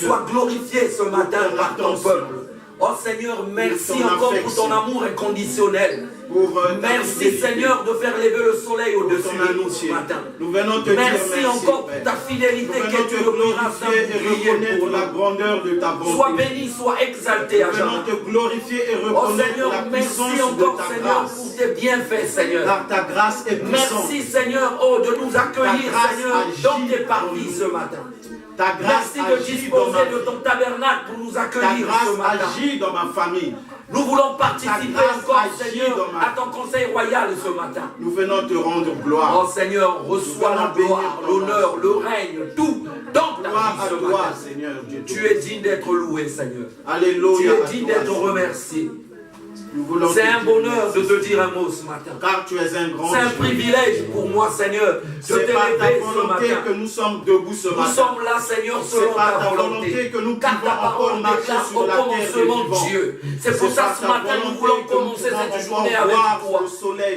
Sois glorifié ce matin par ton peuple. Oh Seigneur, merci encore pour ton amour inconditionnel. Merci Seigneur de faire lever le soleil au-dessus de nous ce matin. Merci encore pour ta fidélité que tu ne pourras briller pour la grandeur de ta bonté. Sois béni, sois exalté à jamais. Oh Seigneur, merci encore Seigneur pour tes bienfaits Seigneur. Car ta grâce est puissante. Merci Seigneur de nous accueillir Seigneur dans tes parvis ce matin. Merci de disposer de ton tabernacle pour nous accueillir ce matin. Ta grâce agit dans ma famille. Nous voulons participer encore, Seigneur, à ton conseil royal ce matin. Nous venons te rendre gloire. Oh Seigneur, reçois la gloire, l'honneur, le règne, tout dans ta vie ce matin. Seigneur, tu es digne d'être loué, Seigneur. Alléluia. Tu es digne d'être remercié. C'est un bonheur de te dire un mot ce matin. Car tu es un grand Dieu. C'est un privilège pour moi, Seigneur, de t'élever ce matin. que nous sommes debout ce matin. Nous sommes là, Seigneur, selon ta volonté. Que nous car ta parole déclare au commencement Dieu. C'est pour ça ce matin, nous voulons commencer cette journée avec toi.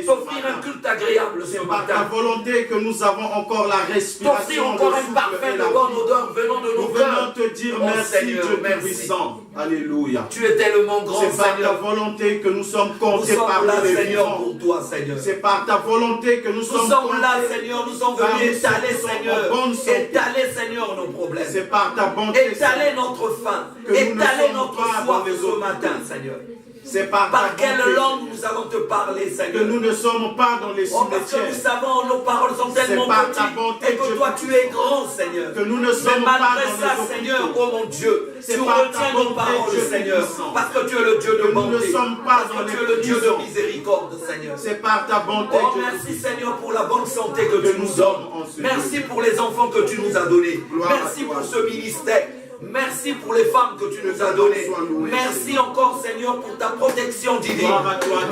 T'offrir un culte agréable ce matin. C'est par ta volonté que nous avons encore la respiration. T'offrir encore un parfum de bonne odeur venant de nos cœurs. Nous venons te dire merci, Dieu puissant. Alléluia. Tu es tellement grand, Seigneur. C'est par ta volonté que nous sommes comptés par là, les Seigneur, vivants. pour toi, Seigneur. C'est par ta volonté que nous sommes là, Seigneur. Nous sommes venus étaler, Seigneur. Étaler, Seigneur, nos problèmes. C'est par ta bonté. Étaler notre faim. Étaler notre soif ce matin, Seigneur. C'est par quelle langue nous allons te parler, Seigneur? Que nous ne sommes pas dans les cimetières. Parce que nous savons, nos paroles sont tellement petites et que toi tu es grand, Seigneur. Que nous ne sommes pas dans les ça, Seigneur, oh mon Dieu, tu retiens nos paroles, Dieu Seigneur. Parce que tu es le Dieu de bonté. Nous ne sommes pas parce que tu es le Dieu de miséricorde, Seigneur. C'est par ta bonté. Oh, merci, Seigneur, pour la bonne santé que tu nous donnes. Merci pour les enfants que tu nous as donnés. Merci pour ce ministère. Merci pour les femmes que tu nous as données. Merci encore, Seigneur, pour ta protection divine.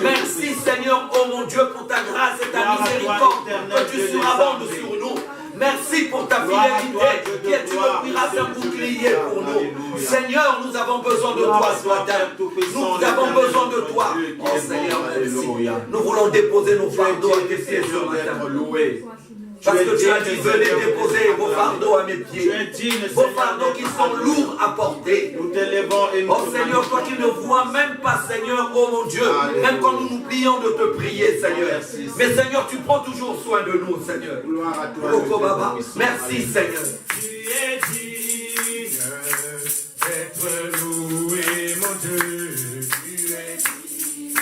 Merci, Seigneur, oh mon Dieu, pour ta grâce et ta miséricorde que tu surabondes sur nous. Merci pour ta fidélité qui est une cuirasse, un bouclier pour nous. Seigneur, nous avons besoin de toi ce matin. Nous avons besoin de toi. Oh Seigneur, merci. Nous voulons déposer nos fardeaux à tes pieds ce matin. Parce que tu as dit, venez déposer vos fardeaux à mes pieds. Vos fardeaux qui sont lourds à porter. Nous t'élevons et nous oh Seigneur, toi qui ne vois même pas, Seigneur, oh mon Dieu, même quand nous nous plions de te prier, Seigneur. Mais Seigneur, tu prends toujours soin de nous, Seigneur. Gloire à toi. Merci, Seigneur. Tu es digne d'être loué, mon Dieu. Tu es digne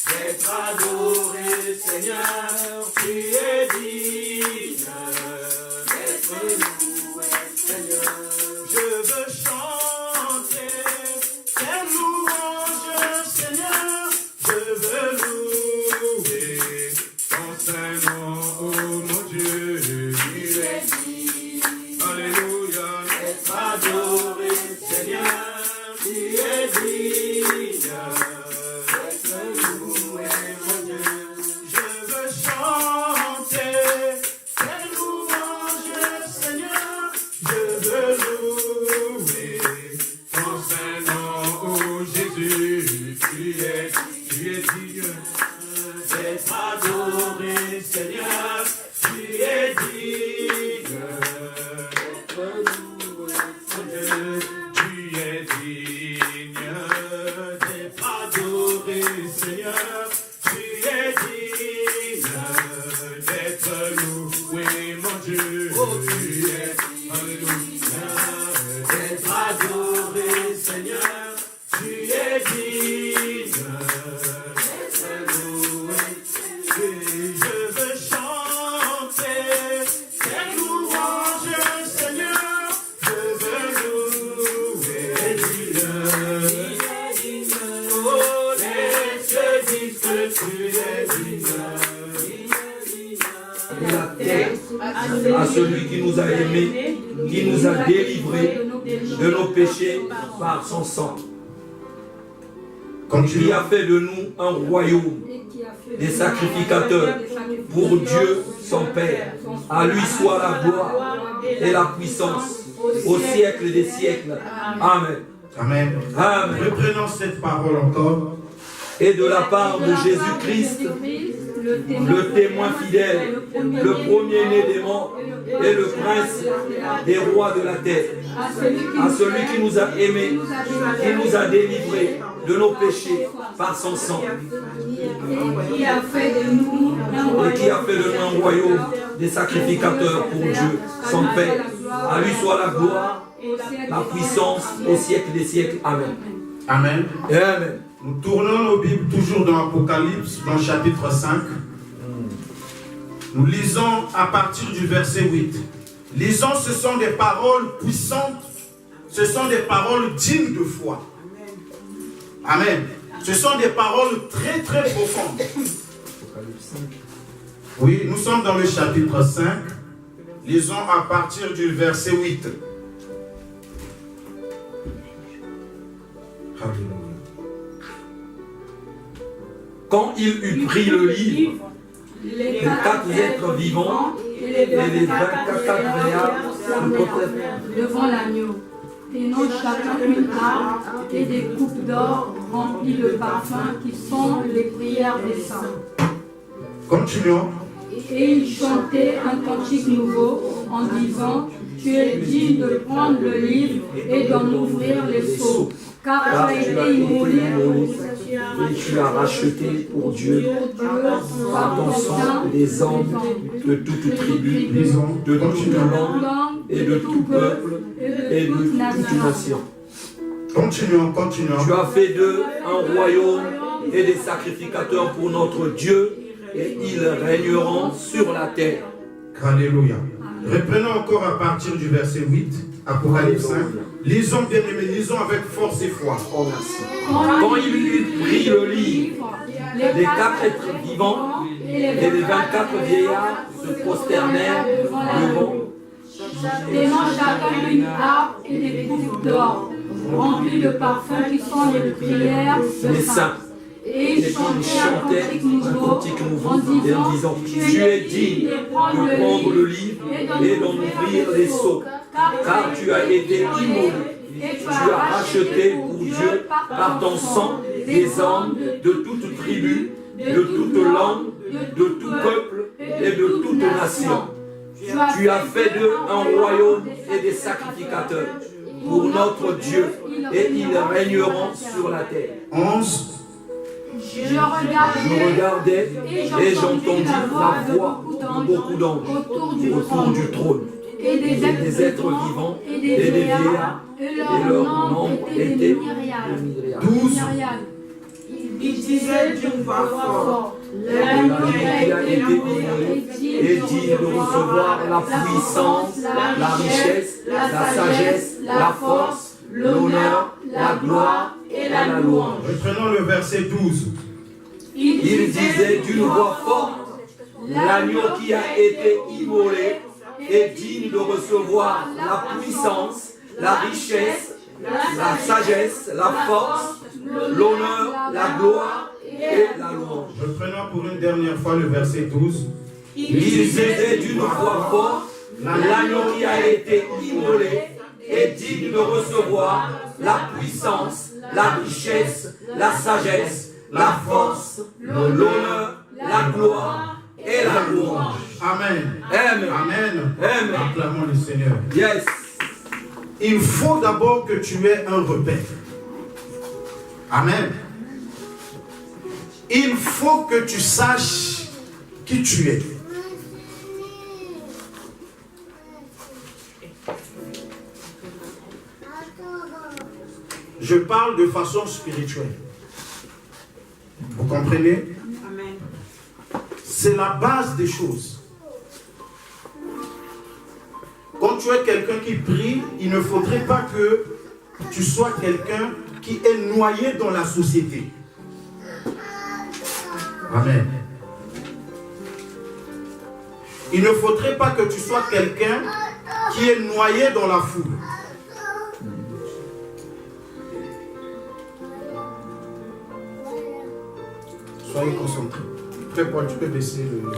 d'être adoré, Seigneur. Tu es digne d'être loué, Seigneur. Je veux chanter tes louanges, Seigneur. Je veux louer ton saint nom, oh mon Dieu. Tu es digne, alléluia, d'être adoré, Seigneur. Tu es digne d'être loué, mon Dieu. Je veux chanter tes louanges, Seigneur. Je veux louer ton saint nom, oh Jésus. Tu es digne d'être adoré, Seigneur. Tu es digne d'être loué, Seigneur. Tu es digne d'être adoré, Seigneur. Tu es digne d'être loué, mon Dieu. Tu es alléluia d'être adoré, Seigneur. Tu es digne d'être loué. Je veux chanter tes louanges, Seigneur. Je veux louer digne. Oh, laisse dire que tu es digne. Et la terre à celui qui nous a aimés, qui nous a délivrés de nos péchés par son sang. Qui a fait de nous un royaume, des sacrificateurs pour Dieu son Père. À lui soit la gloire et la puissance au siècle des siècles. Amen. Amen. Amen. Reprenons cette parole encore. et de la part de Jésus-Christ, le témoin fidèle, le premier-né des morts et le prince des rois de la terre, à celui qui nous a aimés, qui nous a délivrés de nos péchés par son sang, et qui a fait de nous un royaume des sacrificateurs pour Dieu, son Père. À lui soit la gloire, la puissance au siècle des siècles. Amen. Amen. Et amen. Nous tournons nos Bibles toujours dans Apocalypse, dans le chapitre 5. Nous lisons à partir du verset 8. Lisons, ce sont des paroles puissantes, ce sont des paroles dignes de foi. Amen. Ce sont des paroles très très profondes. Oui, nous sommes dans le chapitre 5. Lisons à partir du verset 8. Alléluia. Quand il eut pris le livre, les 4 êtres vivants et les 24 vieillards se prosternèrent devant l'agneau, tenant chacun une harpe et des coupes d'or remplies de parfums qui sont les prières des saints. Continuons. Et ils chantaient un cantique nouveau en disant: Tu es digne de prendre le livre et d'en ouvrir les sceaux, car tu as été immolé et tu as racheté pour Dieu par ton sang des hommes de toute tribu, de toute langue et de tout peuple et de toute nation. Continuons, continuons. Tu as fait d'eux un royaume et des sacrificateurs pour notre Dieu, et ils régneront sur la terre. Alléluia. Reprenons encore à partir du verset 8, Apocalypse 5. Lisons, bien aimés, lisons avec force et foi. Oh, merci. Quand il eut pris le livre, les 4 êtres vivants et les 24 vieillards se prosternèrent devant, tenant chacun une harpe et des coupes d'or remplies de parfums qui sont les prières les des saints. saints. Et ils chantaient un cantique nouveau en disant: Tu es digne de prendre le livre et d'en ouvrir les sceaux, car tu as été immolé. Tu as racheté pour Dieu par ton sang des hommes de toute tribu, de toute langue, de tout peuple et de toute nation. Tu as fait d'eux un royaume et des sacrificateurs pour notre Dieu, et ils régneront sur la terre. 11. Je regardais et j'entendis la voix de beaucoup d'anges autour du trône, et des êtres vivants et des vieillards, et leur nombre était des myriades. 12. Il disait d'une voix forte: L'agneau qui a été immolé est digne de recevoir la puissance, la richesse, la sagesse, la force, l'honneur, la gloire et la louange. Reprenons le verset 12. Il disait d'une voix forte: l'agneau qui a été immolé est digne de recevoir la puissance, la richesse, la sagesse, la force, l'honneur, la gloire et la louange. Reprenons pour une dernière fois le verset 12. Il disait d'une voix forte: l'agneau qui a été immolé est digne de recevoir la puissance, la richesse, la sagesse, la force, l'honneur, la gloire et la louange. Amen. Amen. Amen. Amen. Acclamons le Seigneur. Yes. Il faut d'abord que tu aies un repère. Amen. Il faut que tu saches qui tu es. Je parle de façon spirituelle. Vous comprenez? C'est la base des choses. Quand tu es quelqu'un qui prie, il ne faudrait pas que tu sois quelqu'un qui est noyé dans la société. Amen. Il ne faudrait pas que tu sois quelqu'un qui est noyé dans la foule. Soyez concentrés. Très Paul, tu peux baisser le...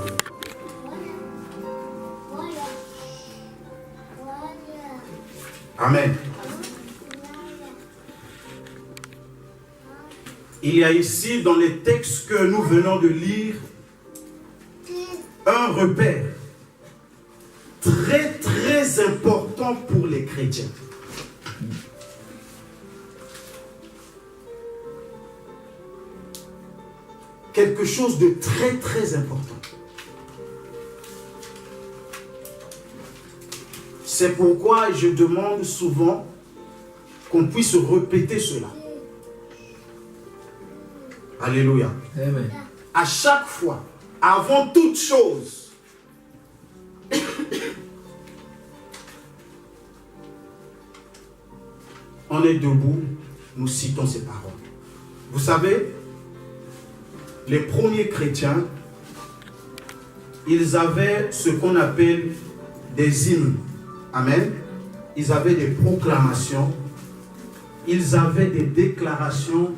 il y a ici, dans les textes que nous venons de lire, un repère très très important pour les chrétiens. Quelque chose de très très important. C'est pourquoi je demande souvent qu'on puisse répéter cela. Alléluia. Amen. À chaque fois, avant toute chose, on est debout, nous citons ces paroles. Vous savez, les premiers chrétiens, ils avaient ce qu'on appelle des hymnes. Amen. Ils avaient des proclamations, ils avaient des déclarations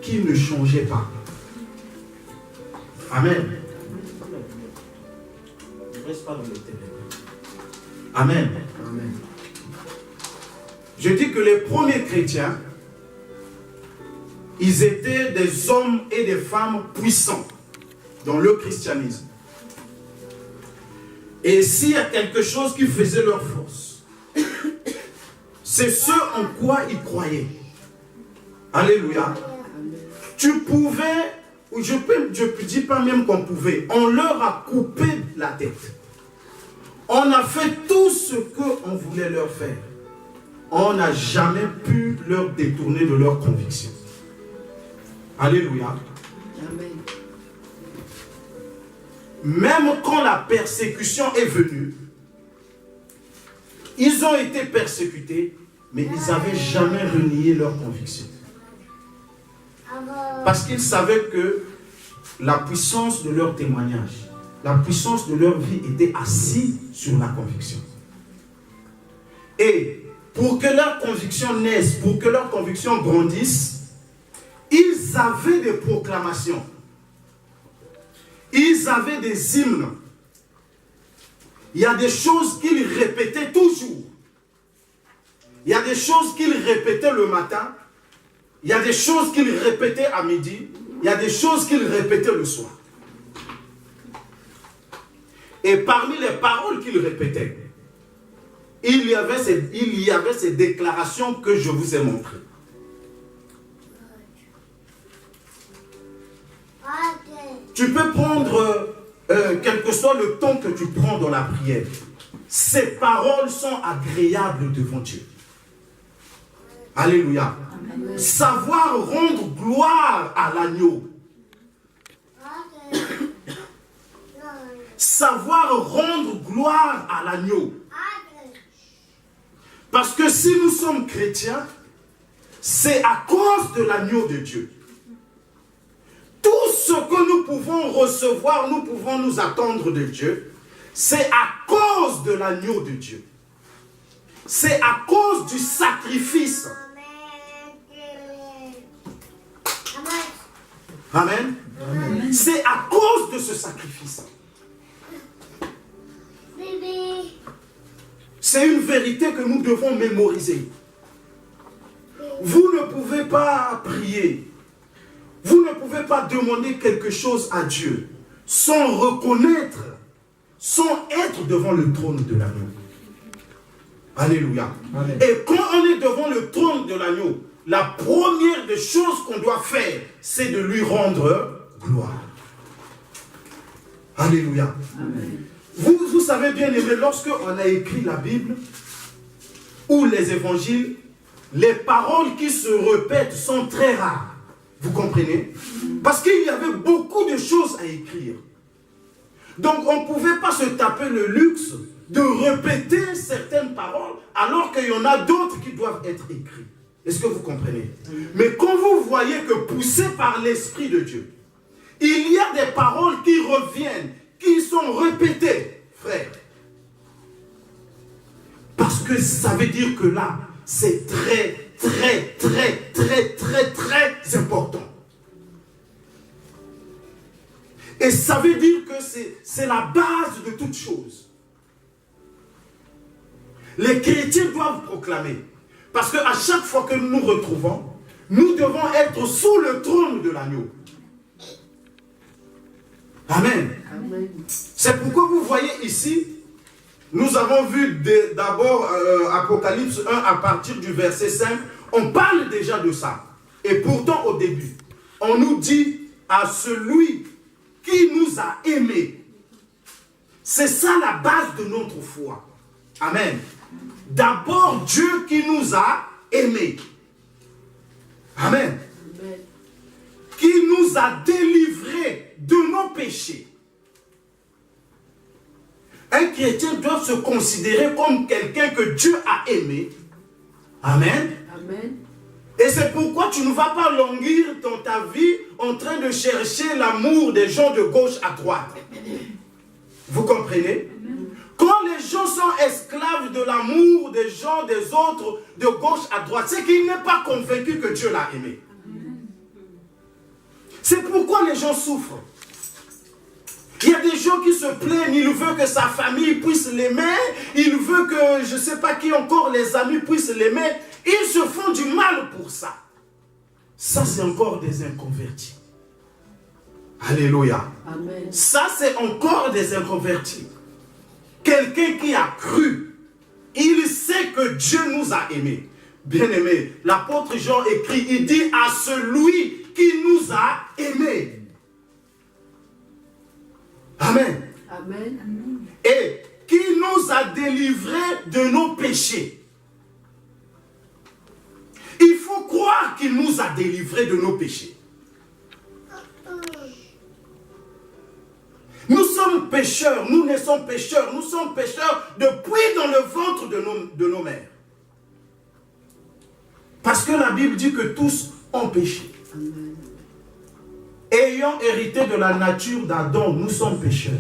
qui ne changeaient pas. Amen. Ne reste pas dans les ténèbres. Amen. Amen. Je dis que les premiers chrétiens, ils étaient des hommes et des femmes puissants dans le christianisme. Et s'il y a quelque chose qui faisait leur force, c'est ce en quoi ils croyaient. Alléluia. Tu pouvais, ou je ne dis pas même qu'on pouvait, on leur a coupé la tête. On a fait tout ce qu'on voulait leur faire. On n'a jamais pu leur détourner de leurs convictions. Alléluia. Amen. Même quand la persécution est venue, ils ont été persécutés, mais ils n'avaient jamais renié leurs convictions. Parce qu'ils savaient que la puissance de leur témoignage, la puissance de leur vie était assise sur la conviction. Et pour que leur conviction naisse, pour que leur conviction grandisse, ils avaient des proclamations. Ils avaient des hymnes. Il y a des choses qu'ils répétaient toujours. Il y a des choses qu'ils répétaient le matin. Il y a des choses qu'ils répétaient à midi. Il y a des choses qu'ils répétaient le soir. Et parmi les paroles qu'ils répétaient, il y avait ces déclarations que je vous ai montrées. Tu peux prendre, quel que soit le temps que tu prends dans la prière, ces paroles sont agréables devant Dieu. Alléluia. Amen. Savoir rendre gloire à l'agneau. Savoir rendre gloire à l'agneau. Parce que si nous sommes chrétiens, c'est à cause de l'agneau de Dieu. Tout ce que nous pouvons recevoir, nous pouvons nous attendre de Dieu, c'est à cause de l'agneau de Dieu. C'est à cause du sacrifice. Amen. Amen. C'est à cause de ce sacrifice. C'est une vérité que nous devons mémoriser. Vous ne pouvez pas prier. Vous ne pouvez pas demander quelque chose à Dieu sans reconnaître, sans être devant le trône de l'agneau. Alléluia. Amen. Et quand on est devant le trône de l'agneau, la première des choses qu'on doit faire, c'est de lui rendre gloire. Alléluia. Amen. Vous savez bien aimé, lorsque on a écrit la Bible ou les évangiles, les paroles qui se répètent sont très rares. Vous comprenez? Parce qu'il y avait beaucoup de choses à écrire. Donc on ne pouvait pas se taper le luxe de répéter certaines paroles alors qu'il y en a d'autres qui doivent être écrites. Est-ce que vous comprenez? Mais quand vous voyez que poussé par l'Esprit de Dieu, il y a des paroles qui reviennent, qui sont répétées, frère. Parce que ça veut dire que là, c'est très, très, très, très, très, très important. Et ça veut dire que c'est la base de toute chose. Les chrétiens doivent proclamer. Parce qu'à chaque fois que nous nous retrouvons, Nous devons être sous le trône de l'agneau. Amen. Amen. C'est pourquoi vous voyez ici, nous avons vu d'abord Apocalypse 1 à partir du verset 5, on parle déjà de ça. Et pourtant au début, on nous dit à celui qui nous a aimés. C'est ça la base de notre foi. Amen. D'abord Dieu qui nous a aimés. Amen. Amen. Qui nous a délivrés de nos péchés. Un chrétien doit se considérer comme quelqu'un que Dieu a aimé. Amen. Amen. Et c'est pourquoi tu ne vas pas languir dans ta vie en train de chercher l'amour des gens de gauche à droite. Vous comprenez? Quand les gens sont esclaves de l'amour des gens des autres de gauche à droite, c'est qu'il n'est pas convaincu que Dieu l'a aimé. C'est pourquoi les gens souffrent. Il y a des gens qui se plaignent, il veut que sa famille puisse l'aimer, il veut que je ne sais pas qui encore, les amis puissent l'aimer. Ils se font du mal pour ça. Ça, c'est encore des inconvertis. Alléluia. Amen. Ça, c'est encore des inconvertis. Quelqu'un qui a cru, il sait que Dieu nous a aimés. Bien-aimés, l'apôtre Jean écrit, il dit à celui qui nous a aimés. Amen. Amen. Et qui nous a délivrés de nos péchés. Il faut croire qu'il nous a délivrés de nos péchés. Nous sommes pécheurs, nous naissons pécheurs, nous sommes pécheurs depuis dans le ventre de nos mères. Parce que la Bible dit que tous ont péché. Amen. Ayant hérité de la nature d'Adam, nous sommes pécheurs.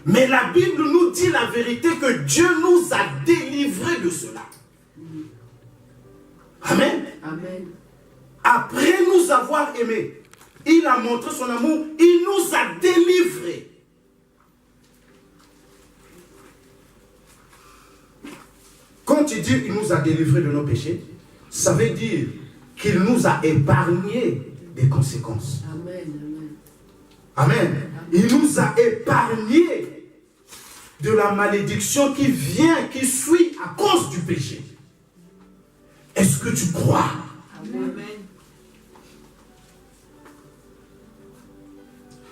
Mais la Bible nous dit la vérité que Dieu nous a délivrés de cela. Amen. Amen. Après nous avoir aimés, il a montré son amour, il nous a délivrés. Quand il dit qu'il nous a délivrés de nos péchés, ça veut dire qu'il nous a épargnés des conséquences. Amen. Amen. Il nous a épargnés de la malédiction qui vient, qui suit à cause du péché. Est-ce que tu crois? Amen.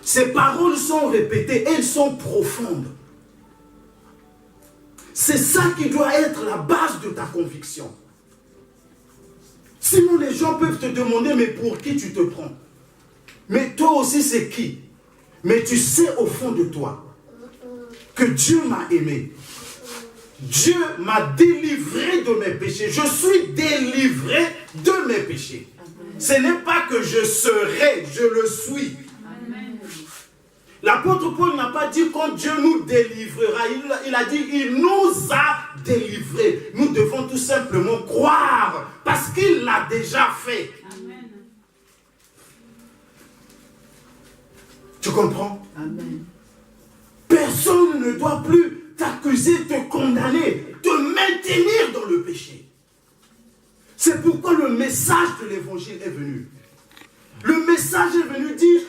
Ces paroles sont répétées, elles sont profondes. C'est ça qui doit être la base de ta conviction. Sinon les gens peuvent te demander, mais pour qui tu te prends? Mais toi aussi c'est qui? Mais tu sais au fond de toi que Dieu m'a aimé. Dieu m'a délivré de mes péchés. Je suis délivré de mes péchés. Ce n'est pas que je serai, je le suis. L'apôtre Paul n'a pas dit quand Dieu nous délivrera. Il a dit il nous a délivrés. Nous devons tout simplement croire parce qu'il l'a déjà fait. Amen. Tu comprends? Amen. Personne ne doit plus t'accuser, te condamner, te maintenir dans le péché. C'est pourquoi le message de l'évangile est venu. Le message est venu dire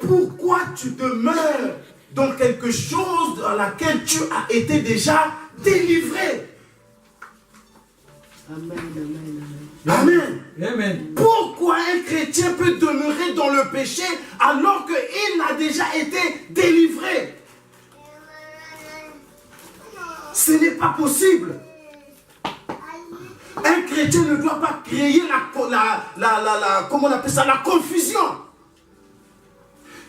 pourquoi tu demeures dans quelque chose dans laquelle tu as été déjà délivré. Amen. Amen. Amen. Amen. Pourquoi un chrétien peut demeurer dans le péché alors qu'il a déjà été délivré? Ce n'est pas possible. Un chrétien ne doit pas créer comment on appelle ça, la confusion.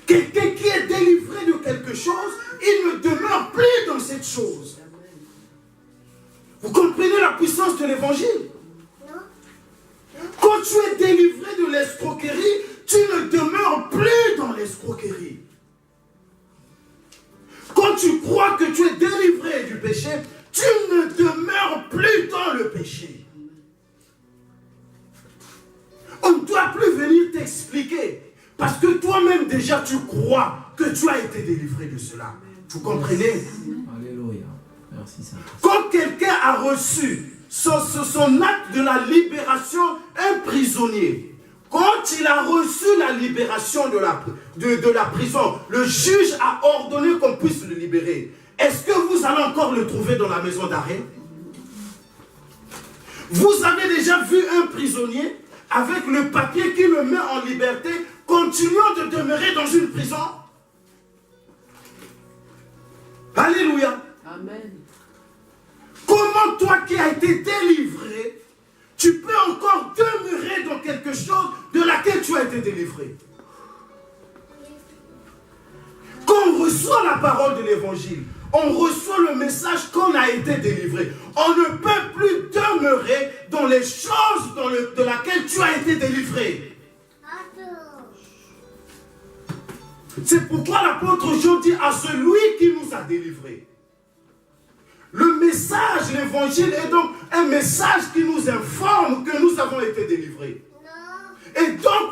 Quelqu'un qui est délivré de quelque chose, il ne demeure plus dans cette chose. Vous comprenez la puissance de l'évangile? Quand tu es délivré de l'escroquerie, tu ne demeures plus dans l'escroquerie. Quand tu crois que tu es délivré du péché, tu ne demeures plus dans le péché. On ne doit plus venir t'expliquer. Parce que toi-même déjà tu crois que tu as été délivré de cela. Vous comprenez? Alléluia. Merci Saint. Quand quelqu'un a reçu son acte de la libération, prisonnier, quand il a reçu la libération de la prison, le juge a ordonné qu'on puisse le libérer. Est-ce que vous allez encore le trouver dans la maison d'arrêt? Vous avez déjà vu un prisonnier avec le papier qui le met en liberté, continuant de demeurer dans une prison? Alléluia. Amen. Comment toi qui as été délivré, tu peux encore demeurer dans quelque chose de laquelle tu as été délivré? Quand on reçoit la parole de l'évangile, on reçoit le message qu'on a été délivré. On ne peut plus demeurer dans les choses de laquelle tu as été délivré. C'est pourquoi l'apôtre Jean dit à celui qui nous a délivrés. Le message, l'évangile est donc un message qui nous informe que nous avons été délivrés. Et donc,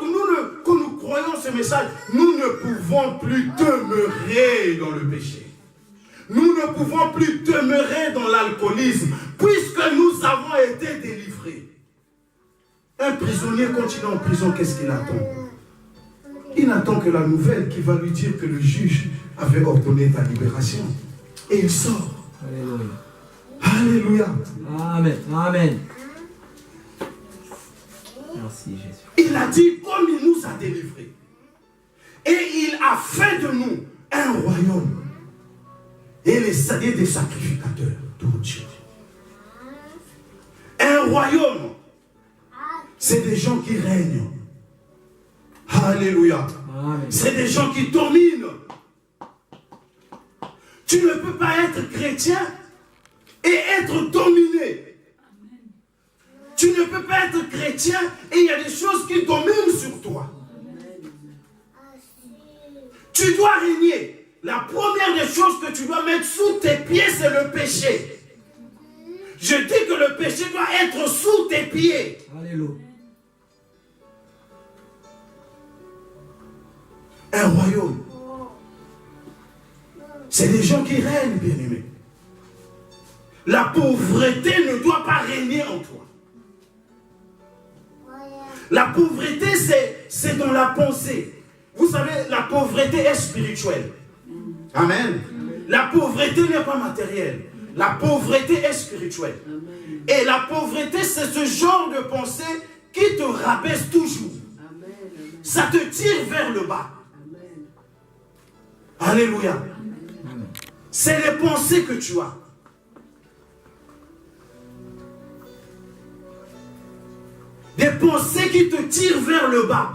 quand nous croyons ce message, nous ne pouvons plus demeurer dans le péché. Nous ne pouvons plus demeurer dans l'alcoolisme, puisque nous avons été délivrés. Un prisonnier continue en prison, qu'est-ce qu'il attend? Il n'attend que la nouvelle qui va lui dire que le juge avait ordonné ta libération. Et il sort. Alléluia. Alléluia. Amen. Amen. Merci Jésus. Il a dit comme il nous a délivrés. Et il a fait de nous un royaume. Et des sacrificateurs pour Dieu. Un royaume, c'est des gens qui règnent. Alléluia. C'est des gens qui dominent. Tu ne peux pas être chrétien et être dominé. Tu ne peux pas être chrétien et il y a des choses qui dominent sur toi. Tu dois régner. La première des choses que tu dois mettre sous tes pieds, c'est le péché. Je dis que le péché doit être sous tes pieds. Alléluia. Un royaume. C'est des gens qui règnent, bien-aimés. La pauvreté ne doit pas régner en toi. La pauvreté, c'est dans la pensée. Vous savez, la pauvreté est spirituelle. Amen. La pauvreté n'est pas matérielle. La pauvreté est spirituelle. Et la pauvreté, c'est ce genre de pensée qui te rabaisse toujours. Ça te tire vers le bas. Alléluia. C'est les pensées que tu as. Des pensées qui te tirent vers le bas.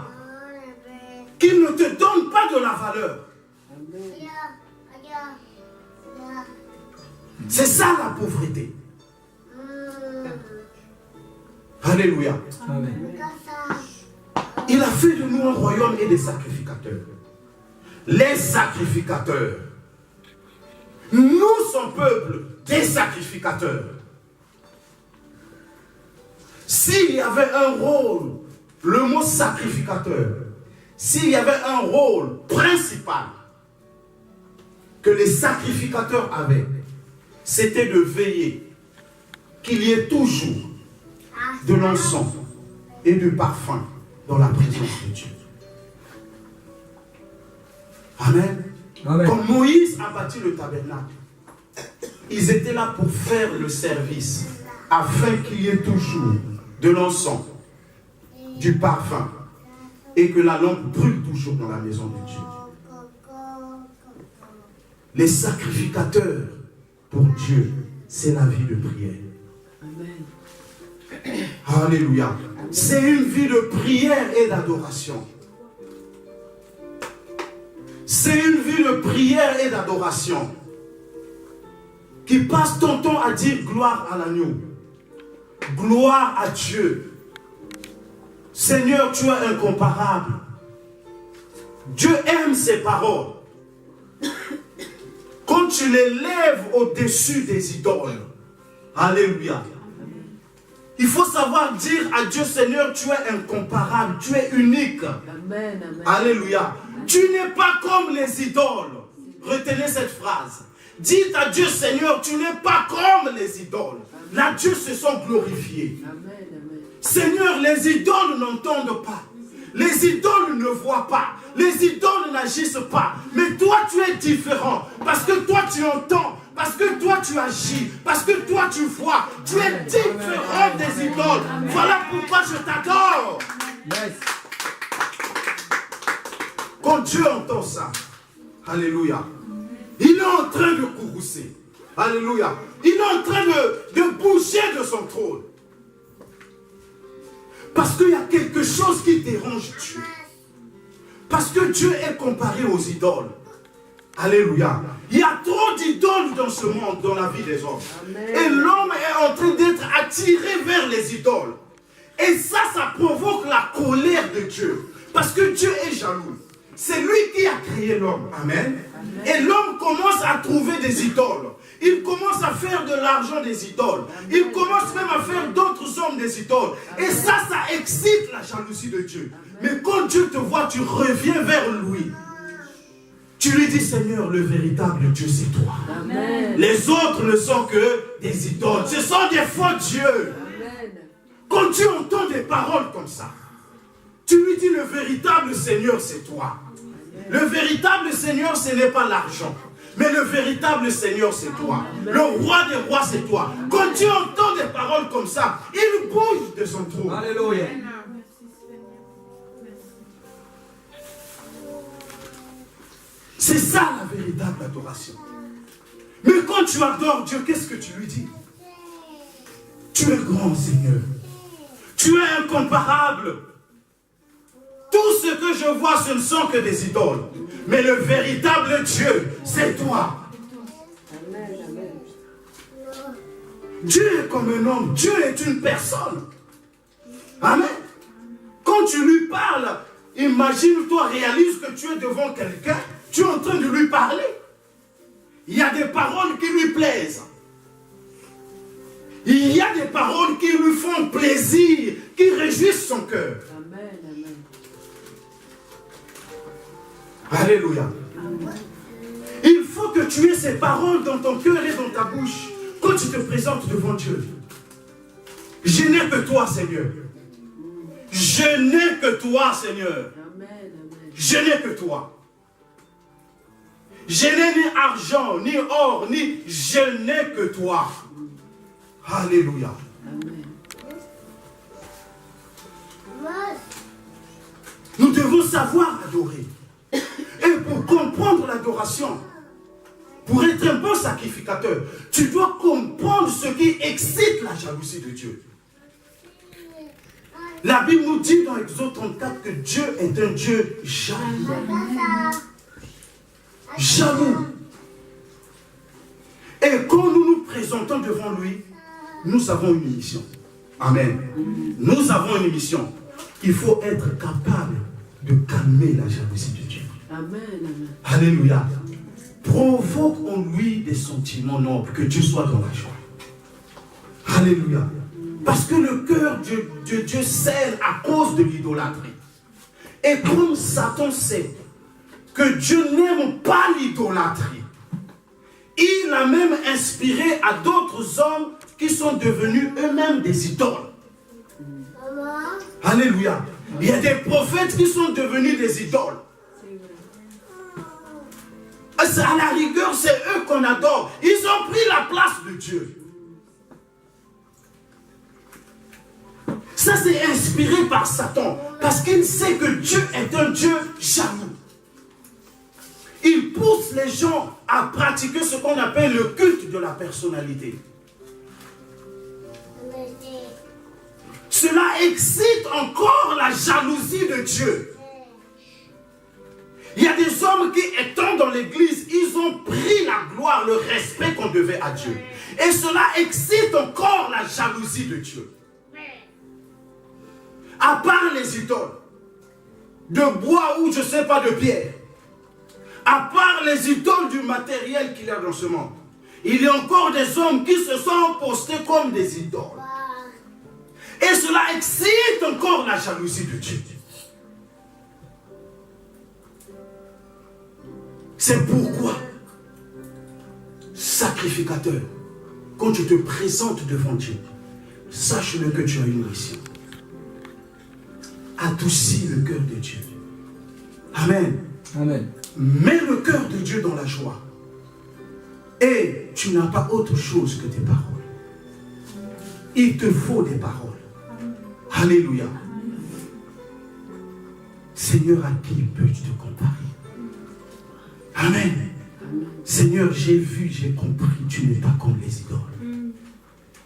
Qui ne te donnent pas de la valeur. C'est ça la pauvreté. Alléluia. Amen. Il a fait de nous un royaume et des sacrificateurs. Les sacrificateurs. Nous, son peuple, des sacrificateurs. S'il y avait un rôle, le mot sacrificateur, s'il y avait un rôle principal que les sacrificateurs avaient, c'était de veiller qu'il y ait toujours de l'encens et du parfum dans la présence de Dieu. Amen. Amen. Quand Moïse a bâti le tabernacle, ils étaient là pour faire le service afin qu'il y ait toujours de l'encens, du parfum et que la lampe brûle toujours dans la maison de Dieu. Les sacrificateurs pour Dieu, c'est la vie de prière. Amen. Alléluia. C'est une vie de prière et d'adoration. C'est une vie de prière et d'adoration qui passe ton temps à dire gloire à l'agneau, gloire à Dieu. Seigneur, tu es incomparable. Dieu aime ses paroles. Quand tu les lèves au-dessus des idoles, alléluia. Il faut savoir dire à Dieu, Seigneur, tu es incomparable, tu es unique. Amen. Amen. Alléluia. Tu n'es pas comme les idoles. Retenez cette phrase. Dites à Dieu, Seigneur, tu n'es pas comme les idoles. Là, Dieu se sent glorifié. Seigneur, les idoles n'entendent pas. Les idoles ne voient pas. Les idoles n'agissent pas. Mais toi, tu es différent. Parce que toi, tu entends. Parce que toi, tu agis. Parce que toi, tu vois. Tu es différent des idoles. Voilà pourquoi je t'adore. Quand Dieu entend ça, alléluia, il est en train de courroucer. Alléluia. Il est en train de bouger de son trône. Parce qu'il y a quelque chose qui dérange Dieu. Parce que Dieu est comparé aux idoles. Alléluia. Il y a trop d'idoles dans ce monde, dans la vie des hommes. Amen. Et l'homme est en train d'être attiré vers les idoles. Et ça provoque la colère de Dieu. Parce que Dieu est jaloux. C'est lui qui a créé l'homme. Amen. Amen. Et l'homme commence à trouver des idoles. Il commence à faire de l'argent des idoles. Amen. Il commence même à faire d'autres hommes des idoles. Amen. Et ça excite la jalousie de Dieu. Amen. Mais quand Dieu te voit, tu reviens vers lui. Tu lui dis, Seigneur, le véritable Dieu, c'est toi. Amen. Les autres ne sont que des idoles. Ce sont des faux dieux. Amen. Quand tu entends des paroles comme ça, tu lui dis, le véritable Seigneur, c'est toi. Amen. Le véritable Seigneur, ce n'est pas l'argent. Mais le véritable Seigneur, c'est toi. Amen. Le roi des rois, c'est toi. Quand tu entends des paroles comme ça, il bouge de son trône. Alléluia. C'est ça la véritable adoration. Mais quand tu adores Dieu, qu'est-ce que tu lui dis? Tu es grand, Seigneur. Tu es incomparable. Tout ce que je vois, ce ne sont que des idoles. Mais le véritable Dieu, c'est toi. Dieu est comme un homme. Dieu est une personne. Amen. Quand tu lui parles, imagine-toi, réalise que tu es devant quelqu'un. Tu es en train de lui parler. Il y a des paroles qui lui plaisent. Il y a des paroles qui lui font plaisir, qui réjouissent son cœur. Amen, amen. Alléluia. Amen. Il faut que tu aies ces paroles dans ton cœur et dans ta bouche quand tu te présentes devant Dieu. Je n'ai que toi, Seigneur. Je n'ai que toi, Seigneur. Amen, amen. Je n'ai que toi. Je n'ai ni argent, ni or, ni je n'ai que toi. Alléluia. Amen. Nous devons savoir adorer. Et pour comprendre l'adoration, pour être un bon sacrificateur, tu dois comprendre ce qui excite la jalousie de Dieu. La Bible nous dit dans Exode 34 que Dieu est un Dieu jaloux. Jaloux. Et quand nous nous présentons devant lui, nous avons une mission. Amen. Nous avons une mission. Il faut être capable de calmer la jalousie de Dieu. Amen. Alléluia. Provoque en lui des sentiments nobles, que Dieu soit dans la joie. Alléluia. Parce que le cœur de Dieu scelle à cause de l'idolâtrie. Et comme Satan sait que Dieu n'aime pas l'idolâtrie, il a même inspiré à d'autres hommes qui sont devenus eux-mêmes des idoles. Alléluia. Il y a des prophètes qui sont devenus des idoles. À la rigueur, c'est eux qu'on adore. Ils ont pris la place de Dieu. Ça, c'est inspiré par Satan. Parce qu'il sait que Dieu est un Dieu jaloux. Il pousse les gens à pratiquer ce qu'on appelle le culte de la personnalité. Cela excite encore la jalousie de Dieu. Il y a des hommes qui, étant dans l'église, ils ont pris la gloire, le respect qu'on devait à Dieu. Et cela excite encore la jalousie de Dieu. À part les idoles, de bois ou je ne sais pas de pierre, à part les idoles du matériel qu'il y a dans ce monde, il y a encore des hommes qui se sont postés comme des idoles. Et cela excite encore la jalousie de Dieu. C'est pourquoi sacrificateur, quand tu te présentes devant Dieu, sache-le que tu as une mission. Adoucis le cœur de Dieu. Amen. Amen. Mets le cœur de Dieu dans la joie. Et tu n'as pas autre chose que tes paroles. Il te faut des paroles. Alléluia. Seigneur, à qui peux-tu te comparer? Amen. Seigneur, j'ai vu, j'ai compris, tu n'es pas comme les idoles.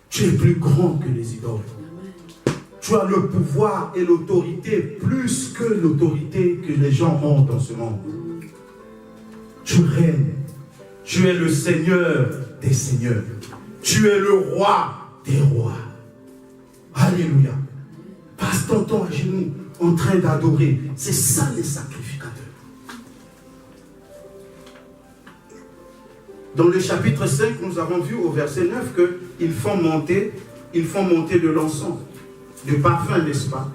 Tu es plus grand que les idoles. Tu as le pouvoir et l'autorité plus que l'autorité que les gens ont dans ce monde. Tu règnes. Tu es le Seigneur des seigneurs. Tu es le roi des rois. Alléluia. Passe ton temps à genoux en train d'adorer. C'est ça les sacrificateurs. Dans le chapitre 5, nous avons vu au verset 9 qu'ils font monter de l'encens, de parfum, n'est-ce pas?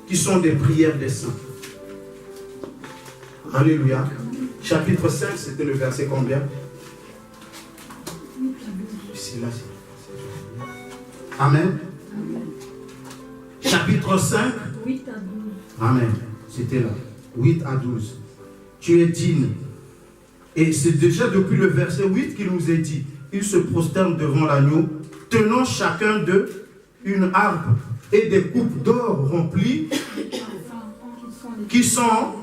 Qui sont des prières des saints. Alléluia. Chapitre 5, c'était le verset combien? Ici, là, Amen. Chapitre 5. 8 à 12. Amen. C'était là. 8 à 12. Tu es digne. Et c'est déjà depuis le verset 8 qu'il nous est dit. Ils se prosternent devant l'agneau, tenant chacun d'eux une harpe et des coupes d'or remplies qui sont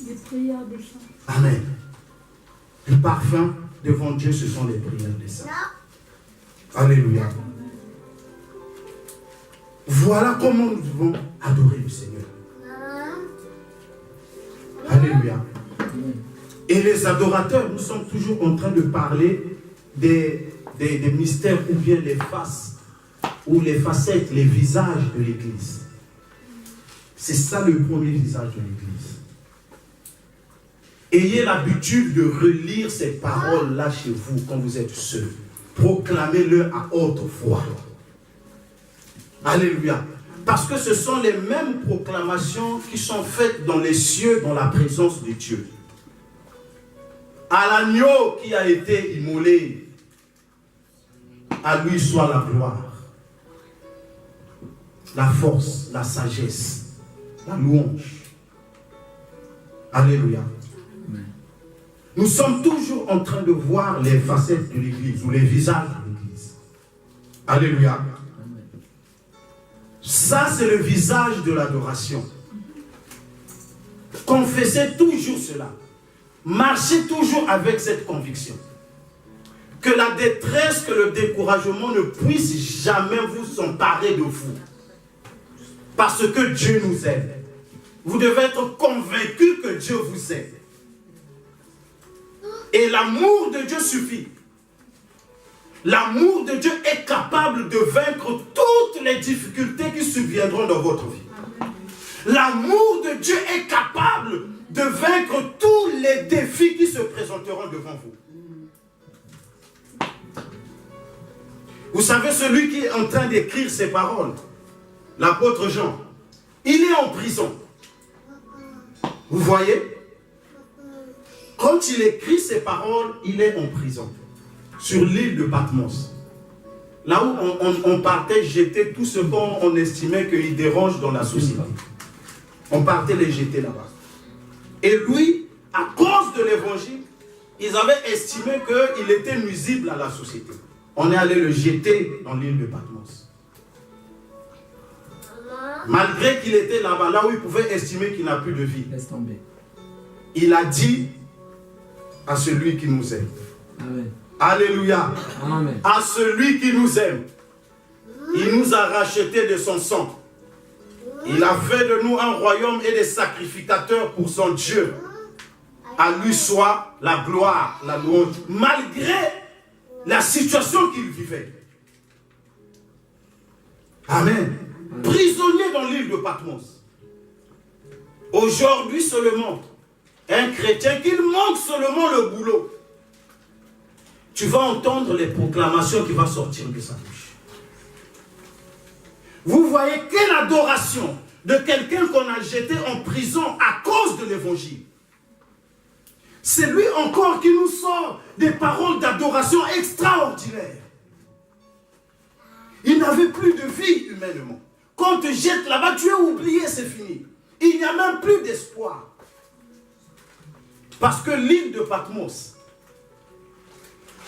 les prières des saints. Amen. Le parfum devant Dieu, ce sont les prières des saints. Alléluia. Voilà comment nous devons adorer le Seigneur. Alléluia. Et les adorateurs, nous sommes toujours en train de parler des mystères ou bien les faces ou les facettes, les visages de l'Église. C'est ça le premier visage de l'Église. Ayez l'habitude de relire ces paroles-là chez vous quand vous êtes seuls. Proclamez-le à haute voix. Alléluia. Parce que ce sont les mêmes proclamations qui sont faites dans les cieux, dans la présence de Dieu. À l'agneau qui a été immolé, à lui soit la gloire, la force, la sagesse, la louange. Alléluia. Nous sommes toujours en train de voir les facettes de l'Église ou les visages de l'Église. Alléluia. Ça, c'est le visage de l'adoration. Confessez toujours cela. Marchez toujours avec cette conviction. Que la détresse, que le découragement ne puisse jamais vous emparer de vous. Parce que Dieu nous aime. Vous devez être convaincu que Dieu vous aime. Et l'amour de Dieu suffit. L'amour de Dieu est capable de vaincre toutes les difficultés qui surviendront dans votre vie. L'amour de Dieu est capable de vaincre tous les défis qui se présenteront devant vous. Vous savez, celui qui est en train d'écrire ces paroles, l'apôtre Jean, il est en prison. Vous voyez? Quand il écrit ces paroles, il est en prison. Sur l'île de Patmos. Là où on partait jeter tout ce qu'on estimait qu'il dérange dans la société. On partait les jeter là-bas. Et lui, à cause de l'évangile, ils avaient estimé qu'il était nuisible à la société. On est allé le jeter dans l'île de Patmos. Malgré qu'il était là-bas, là où il pouvait estimer qu'il n'a plus de vie. Laisse tomber. Il a dit à celui qui nous aime. Amen. Alléluia. Amen. À celui qui nous aime. Il nous a rachetés de son sang. Il a fait de nous un royaume et des sacrificateurs pour son Dieu. À lui soit la gloire, la louange, malgré la situation qu'il vivait. Amen. Prisonnier dans l'île de Patmos. Aujourd'hui seulement, un chrétien, qu'il manque seulement le boulot, tu vas entendre les proclamations qui vont sortir de sa bouche. Vous voyez quelle adoration de quelqu'un qu'on a jeté en prison à cause de l'évangile. C'est lui encore qui nous sort des paroles d'adoration extraordinaires. Il n'avait plus de vie humainement. Quand on te jette là-bas, tu es oublié, c'est fini. Il n'y a même plus d'espoir. Parce que l'île de Patmos,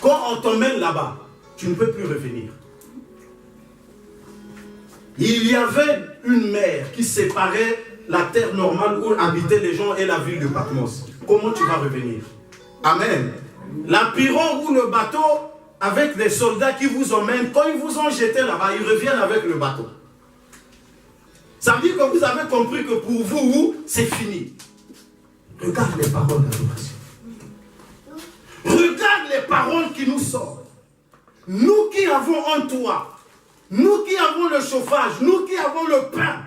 quand on t'emmène là-bas, tu ne peux plus revenir. Il y avait une mer qui séparait la terre normale où habitaient les gens et la ville de Patmos. Comment tu vas revenir? Amen. La pirogue ou le bateau avec les soldats qui vous emmènent, quand ils vous ont jeté là-bas, ils reviennent avec le bateau. Ça veut dire que vous avez compris que pour vous, c'est fini. Regarde les paroles d'adoration. Regarde les paroles qui nous sortent. Nous qui avons un toit, nous qui avons le chauffage, nous qui avons le pain,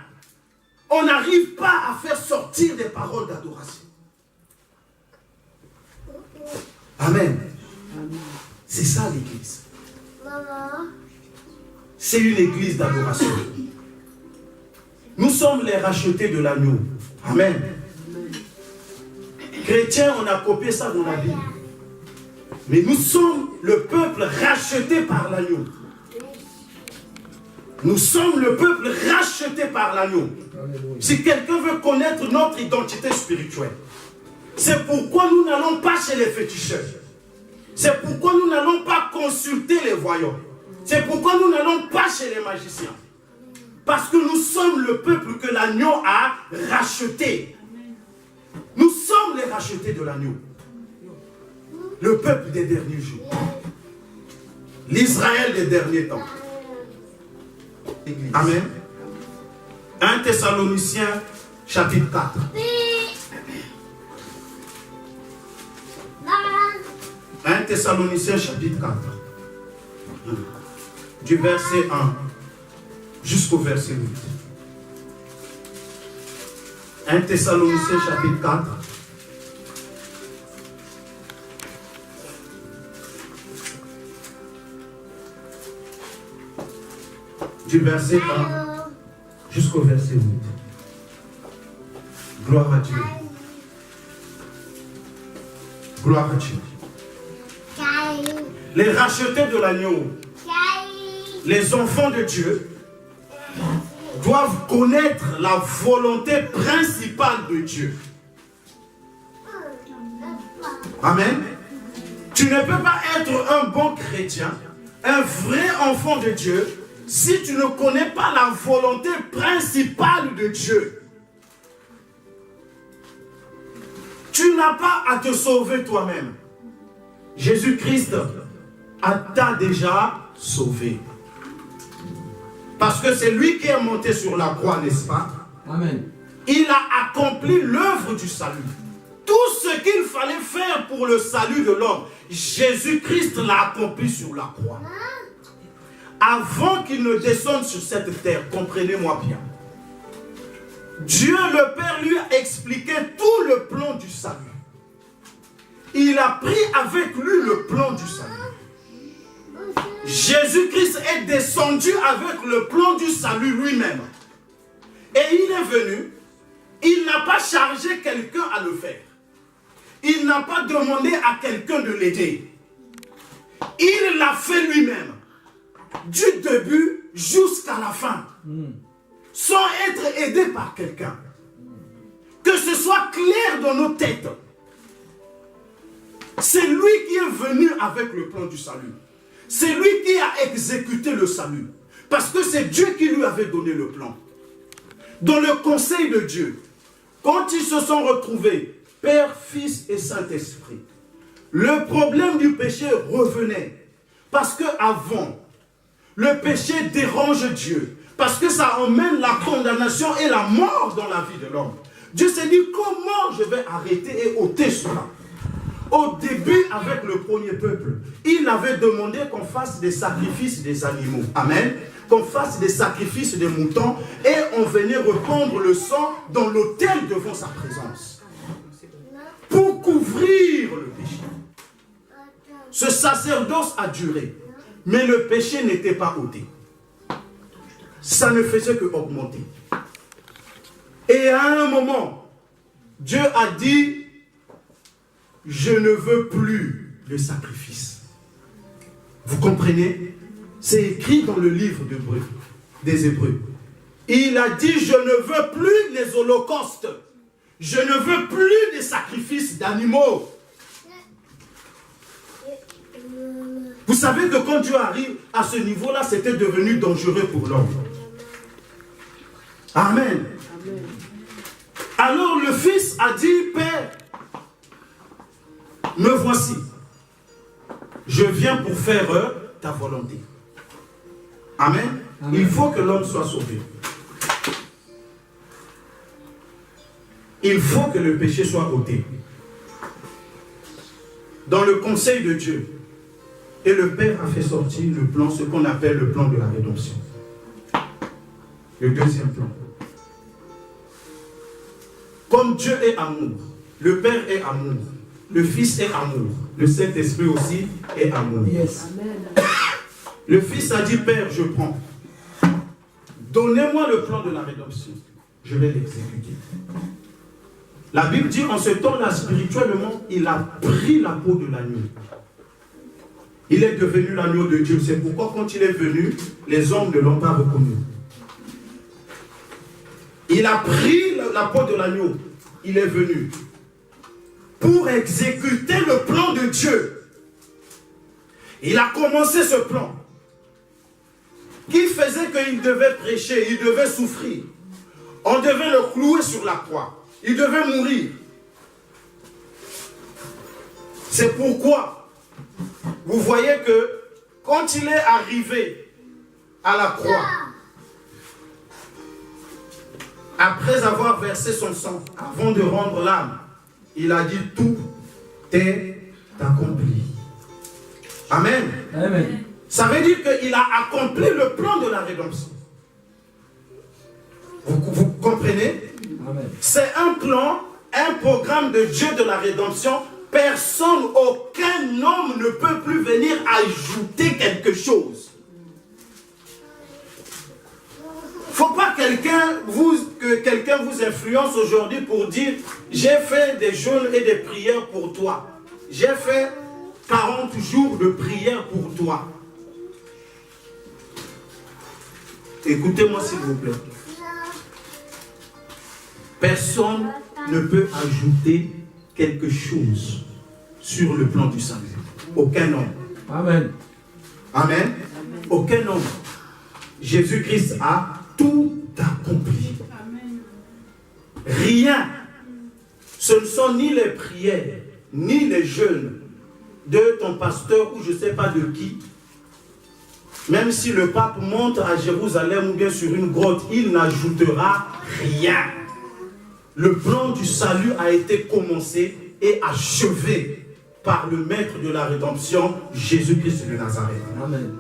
on n'arrive pas à faire sortir des paroles d'adoration. Amen. C'est ça l'église. C'est une église d'adoration. Nous sommes les rachetés de l'agneau. Amen. Chrétiens, on a copié ça dans la Bible. Mais nous sommes le peuple racheté par l'agneau. Nous sommes le peuple racheté par l'agneau. Si quelqu'un veut connaître notre identité spirituelle, c'est pourquoi nous n'allons pas chez les féticheurs. C'est pourquoi nous n'allons pas consulter les voyants. C'est pourquoi nous n'allons pas chez les magiciens. Parce que nous sommes le peuple que l'agneau a racheté. Nous sommes les rachetés de l'agneau. Le peuple des derniers jours. L'Israël des derniers temps. Amen. 1 Thessaloniciens chapitre 4. 1 Thessaloniciens chapitre 4. Du verset 1 jusqu'au verset 8. 1 Thessaloniciens chapitre 4. Du verset 1 jusqu'au verset 8. Gloire à Dieu. Gloire à Dieu. Les rachetés de l'agneau, les enfants de Dieu, doivent connaître la volonté principale de Dieu. Amen. Tu ne peux pas être un bon chrétien, un vrai enfant de Dieu, si tu ne connais pas la volonté principale de Dieu. Tu n'as pas à te sauver toi-même. Jésus-Christ t'a déjà sauvé. Parce que c'est lui qui est monté sur la croix, n'est-ce pas? Amen. Il a accompli l'œuvre du salut. Tout ce qu'il fallait faire pour le salut de l'homme, Jésus-Christ l'a accompli sur la croix. Avant qu'il ne descende sur cette terre, comprenez-moi bien, Dieu le Père lui a expliqué tout le plan du salut. Il a pris avec lui le plan du salut. Jésus-Christ est descendu avec le plan du salut lui-même. Et il est venu, il n'a pas chargé quelqu'un à le faire. Il n'a pas demandé à quelqu'un de l'aider. Il l'a fait lui-même. Du début jusqu'à la fin. Sans être aidé par quelqu'un. Que ce soit clair dans nos têtes. C'est lui qui est venu avec le plan du salut. C'est lui qui a exécuté le salut. Parce que c'est Dieu qui lui avait donné le plan. Dans le conseil de Dieu, quand ils se sont retrouvés, Père, Fils et Saint-Esprit, le problème du péché revenait. Parce qu'avant, le péché dérange Dieu. Parce que ça emmène la condamnation et la mort dans la vie de l'homme. Dieu s'est dit, comment je vais arrêter et ôter cela? Au début, avec le premier peuple, il avait demandé qu'on fasse des sacrifices des animaux. Amen. Qu'on fasse des sacrifices des moutons et on venait répandre le sang dans l'autel devant sa présence. Pour couvrir le péché. Ce sacerdoce a duré, mais le péché n'était pas ôté. Ça ne faisait que augmenter. Et à un moment, Dieu a dit, je ne veux plus de sacrifice. Vous comprenez? C'est écrit dans le livre des Hébreux. Il a dit, je ne veux plus les holocaustes. Je ne veux plus des sacrifices d'animaux. Vous savez que quand Dieu arrive à ce niveau-là, c'était devenu dangereux pour l'homme. Amen. Amen. Alors le fils a dit, Père, me voici. Je viens pour faire ta volonté. Amen. Amen. Il faut que l'homme soit sauvé. Il faut que le péché soit ôté. Dans le conseil de Dieu, et le Père a fait sortir le plan, ce qu'on appelle le plan de la rédemption. Le deuxième plan. Comme Dieu est amour, le Père est amour, le Fils est amour, le Saint-Esprit aussi est amour. Yes. Amen. Le Fils a dit, Père, je prends. Donnez-moi le plan de la rédemption. Je vais l'exécuter. La Bible dit, en ce temps-là, spirituellement, il a pris la peau de l'agneau. Il est devenu l'agneau de Dieu. C'est pourquoi quand il est venu, les hommes ne l'ont pas reconnu. Il a pris la peau de l'agneau. Il est venu pour exécuter le plan de Dieu. Il a commencé ce plan qui faisait qu'il devait prêcher, il devait souffrir. On devait le clouer sur la croix. Il devait mourir. C'est pourquoi vous voyez que quand il est arrivé à la croix, après avoir versé son sang, avant de rendre l'âme, il a dit, tout est accompli. Amen. Amen. Ça veut dire qu'il a accompli le plan de la rédemption. Vous comprenez? Amen. C'est un plan, un programme de Dieu de la rédemption. Personne, aucun homme ne peut plus venir ajouter quelque chose. Il ne faut pas que quelqu'un vous influence aujourd'hui pour dire, j'ai fait des jeûnes et des prières pour toi. J'ai fait 40 jours de prière pour toi. Écoutez-moi s'il vous plaît. Personne ne peut ajouter quelque chose sur le plan du salut. Aucun homme. Amen. Amen. Aucun homme. Jésus-Christ a tout accompli. Rien. Ce ne sont ni les prières, ni les jeûnes de ton pasteur ou je ne sais pas de qui. Même si le pape monte à Jérusalem ou bien sur une grotte, il n'ajoutera rien. Le plan du salut a été commencé et achevé par le maître de la rédemption, Jésus-Christ de Nazareth. Amen.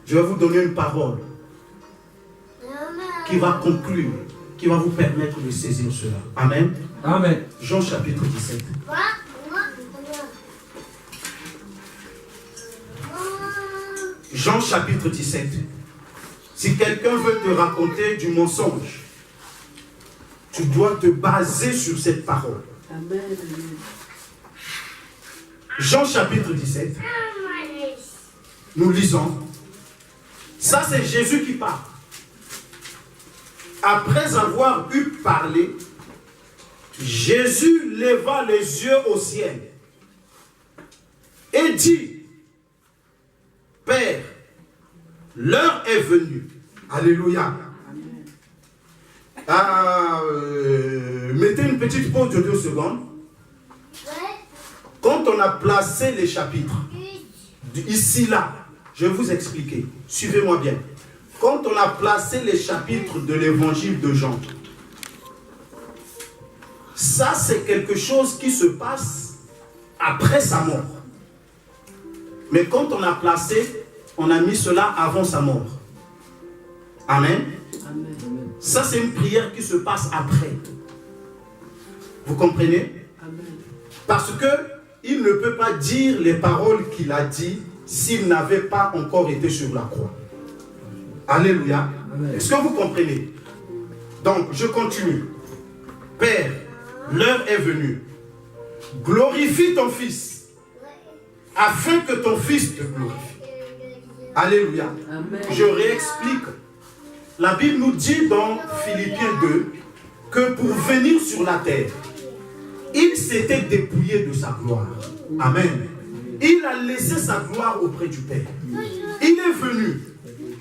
Je vais vous donner une parole qui va conclure, qui va vous permettre de saisir cela. Amen. Amen. Jean chapitre 17. Jean chapitre 17. Si quelqu'un veut te raconter du mensonge, tu dois te baser sur cette parole. Amen. Jean chapitre 17. Nous lisons. Ça c'est Jésus qui parle. Après avoir eu parlé, Jésus leva les yeux au ciel et dit, Père, l'heure est venue. Alléluia. Mettez une petite pause de 2 secondes. Quand on a placé les chapitres, ici, là, je vais vous expliquer. Suivez-moi bien. Quand on a placé les chapitres de l'évangile de Jean, ça c'est quelque chose qui se passe après sa mort. Mais quand on a placé, on a mis cela avant sa mort. Amen. Amen. Ça c'est une prière qui se passe après. Vous comprenez? Amen. Parce que il ne peut pas dire les paroles qu'il a dit s'il n'avait pas encore été sur la croix. Alléluia. Est-ce que vous comprenez? Donc, je continue. Père, l'heure est venue. Glorifie ton Fils, afin que ton Fils te glorifie. Alléluia. Amen. Je réexplique. La Bible nous dit dans Philippiens 2 que pour venir sur la terre, il s'était dépouillé de sa gloire. Amen. Il a laissé sa gloire auprès du Père. Il est venu.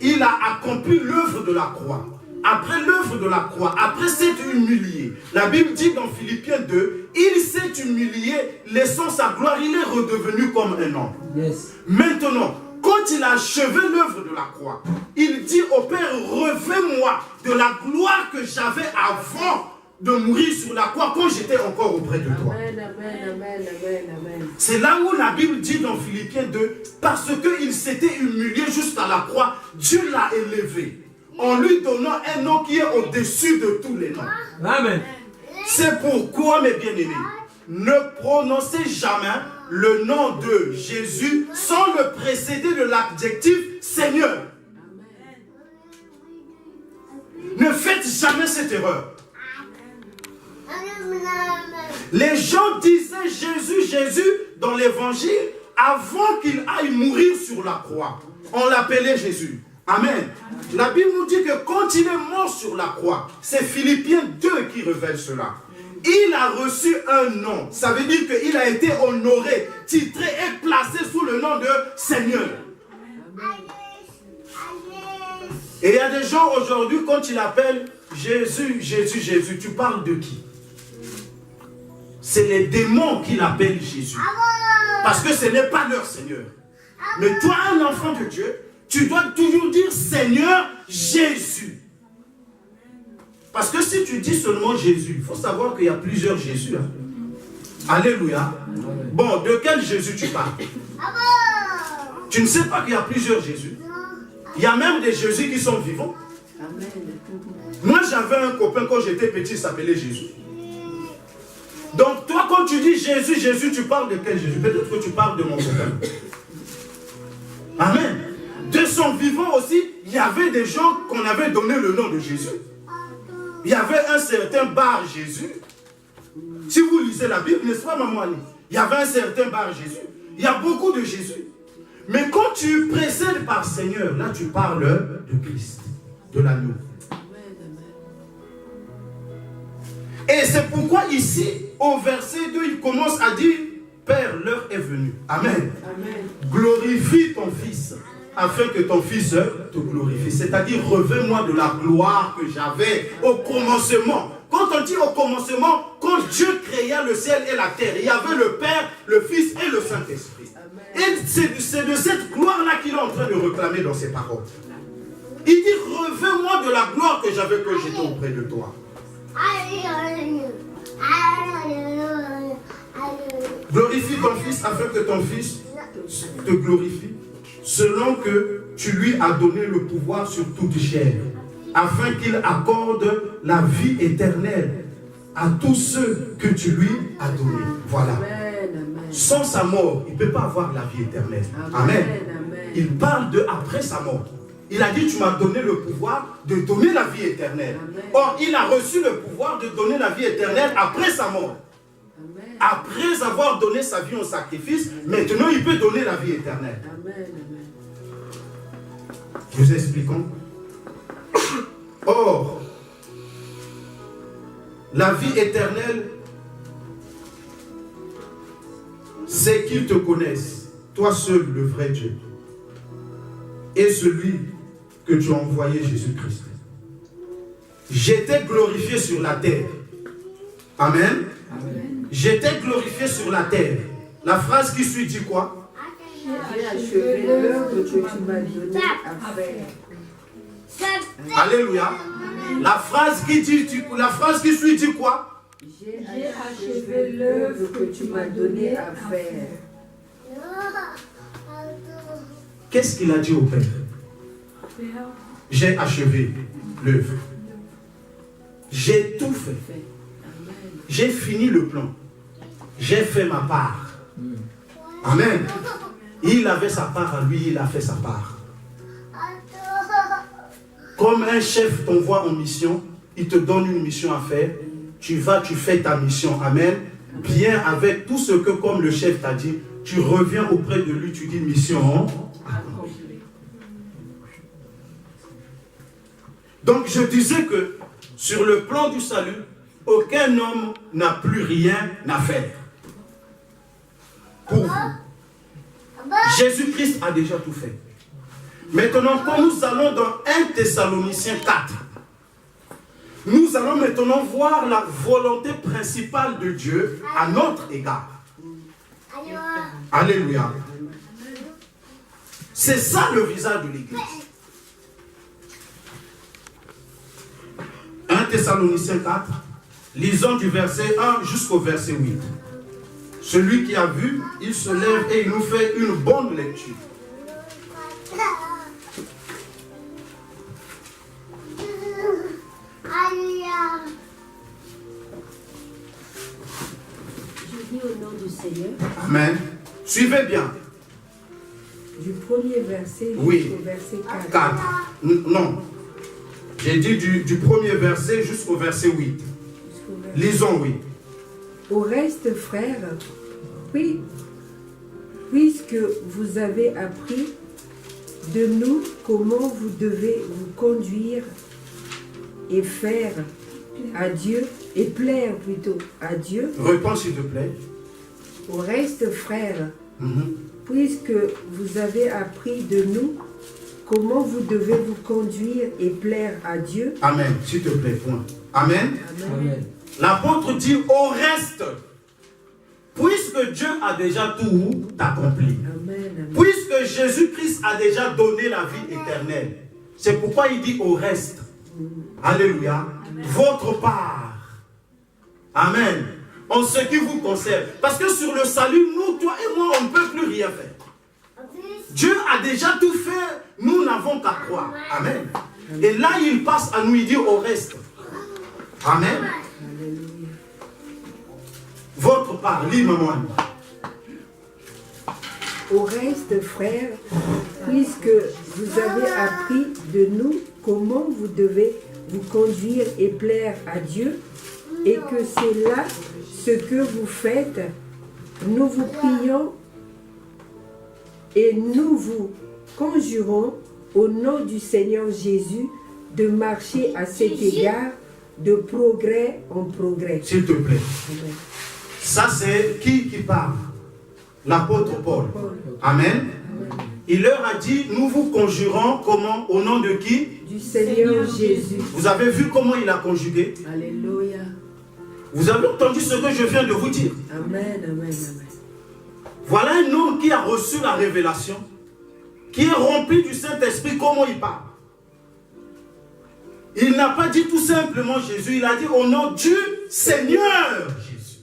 Il a accompli l'œuvre de la croix. Après l'œuvre de la croix, après s'être humilié, la Bible dit dans Philippiens 2, il s'est humilié, laissant sa gloire, il est redevenu comme un homme. Yes. Maintenant, quand il a achevé l'œuvre de la croix, il dit au Père, revêt-moi de la gloire que j'avais avant de mourir sur la croix quand j'étais encore auprès de toi. Amen, amen, amen, amen, amen. C'est là où la Bible dit dans Philippiens 2, parce qu'il s'était humilié jusqu'à la croix, Dieu l'a élevé, en lui donnant un nom qui est au-dessus de tous les noms. Amen. C'est pourquoi, mes bien-aimés, ne prononcez jamais le nom de Jésus sans le précéder de l'adjectif Seigneur. Ne faites jamais cette erreur. Les gens disaient Jésus, Jésus dans l'évangile avant qu'il aille mourir sur la croix. On l'appelait Jésus. Amen. La Bible nous dit que quand il est mort sur la croix, c'est Philippiens 2 qui révèle cela. Il a reçu un nom. Ça veut dire qu'il a été honoré, titré et placé sous le nom de Seigneur. Et il y a des gens aujourd'hui, quand ils appellent Jésus, Jésus, Jésus, tu parles de qui? C'est les démons qui l'appellent Jésus. Parce que ce n'est pas leur Seigneur. Mais toi, un enfant de Dieu, tu dois toujours dire Seigneur Jésus. Parce que si tu dis seulement Jésus, il faut savoir qu'il y a plusieurs Jésus. Hein. Alléluia. Bon, de quel Jésus tu parles? Tu ne sais pas qu'il y a plusieurs Jésus. Il y a même des Jésus qui sont vivants. Amen. Moi, j'avais un copain quand j'étais petit, il s'appelait Jésus. Donc, toi, quand tu dis Jésus, Jésus, tu parles de quel Jésus? Peut-être que tu parles de mon copain. Amen. De son vivant aussi, il y avait des gens qu'on avait donné le nom de Jésus. Il y avait un certain Bar Jésus. Si vous lisez la Bible, n'est-ce pas, maman Annie? Il y avait un certain Bar Jésus. Il y a beaucoup de Jésus. Mais quand tu précèdes par Seigneur, là tu parles de Christ, de l'agneau. Et c'est pourquoi ici, au verset 2, il commence à dire, Père, l'heure est venue. Amen. Amen. Glorifie ton Fils, afin que ton Fils te glorifie. C'est-à-dire, revêt-moi de la gloire que j'avais au commencement. Quand on dit au commencement, quand Dieu créa le ciel et la terre, il y avait le Père, le Fils et le Saint-Esprit. Et c'est de cette gloire-là qu'il est en train de réclamer dans ses paroles. Il dit, revêt-moi de la gloire que j'avais quand j'étais auprès de toi. Glorifie ton Fils afin que ton Fils te glorifie, selon que tu lui as donné le pouvoir sur toute chair, afin qu'il accorde la vie éternelle à tous ceux que tu lui as donnés. Voilà. Sans sa mort, il ne peut pas avoir la vie éternelle. Amen. Il parle de après sa mort. Il a dit, tu m'as donné le pouvoir de donner la vie éternelle. Or, il a reçu le pouvoir de donner la vie éternelle après sa mort. Après avoir donné sa vie en sacrifice, maintenant il peut donner la vie éternelle. Nous expliquons. Or, la vie éternelle, c'est qu'ils te connaissent, toi seul le vrai Dieu, et celui que tu as envoyé, Jésus-Christ. J'étais glorifié sur la terre. Amen. J'étais glorifié sur la terre. La phrase qui suit dit quoi? J'ai achevé l'œuvre que tu m'as donnée à faire. Alléluia. La phrase qui suit dit quoi? J'ai achevé l'œuvre que tu m'as donnée à faire. Qu'est-ce qu'il a dit au Père? J'ai achevé l'œuvre. J'ai tout fait. J'ai fini le plan. J'ai fait ma part. Amen. Il avait sa part à lui, il a fait sa part. Comme un chef t'envoie en mission, il te donne une mission à faire. tu vas, tu fais ta mission. Amen. Bien avec tout ce que, comme le chef t'a dit, tu reviens auprès de lui, tu dis mission. Donc je disais que sur le plan du salut, aucun homme n'a plus rien à faire. Pour vous. Jésus-Christ a déjà tout fait. Maintenant, quand nous allons dans 1 Thessaloniciens 4, nous allons maintenant voir la volonté principale de Dieu à notre égard. Alléluia. C'est ça le visage de l'Église. 1 Thessaloniciens 4, lisons du verset 1 jusqu'au verset 8. Celui qui a vu, il se lève et il nous fait une bonne lecture. Je dis au nom du Seigneur. Amen. Suivez bien. Du premier verset Oui. jusqu'au verset 4. 4. Non. J'ai dit du premier verset jusqu'au verset 8. Lisons, oui. Au reste, frères, oui, puisque vous avez appris de nous comment vous devez vous conduire et faire à Dieu, et plaire plutôt à Dieu. Réponds s'il te plaît. Au reste, frères, puisque vous avez appris de nous comment vous devez vous conduire et plaire à Dieu. Amen, s'il te plaît, point. Amen. Amen. L'apôtre dit au reste, puisque Dieu a déjà tout accompli. Amen. Puisque Jésus-Christ a déjà donné la vie éternelle. C'est pourquoi il dit au reste. Alléluia. Votre part. Amen. En ce qui vous concerne. Parce que sur le salut, nous, toi et moi, on ne peut plus rien faire. Dieu a déjà tout fait. Nous n'avons qu'à croire. Amen. Et là, il passe à nous, il dit au reste. Amen. Votre part, lis maman. Au reste, frères, puisque vous avez appris de nous comment vous devez vous conduire et plaire à Dieu, et que c'est là ce que vous faites, nous vous prions et nous vous conjurons au nom du Seigneur Jésus de marcher à cet égard de progrès en progrès. S'il te plaît. Amen. Ça, c'est qui parle? L'apôtre Paul. Amen. Il leur a dit, nous vous conjurons comment? Au nom de qui? Du Seigneur Jésus. Vous avez vu comment il a conjugué? Alléluia. Vous avez entendu ce que je viens de vous dire? Amen, amen, amen. Voilà un homme qui a reçu la révélation, qui est rempli du Saint-Esprit. Comment il parle? Il n'a pas dit tout simplement Jésus, il a dit au nom du Seigneur Jésus.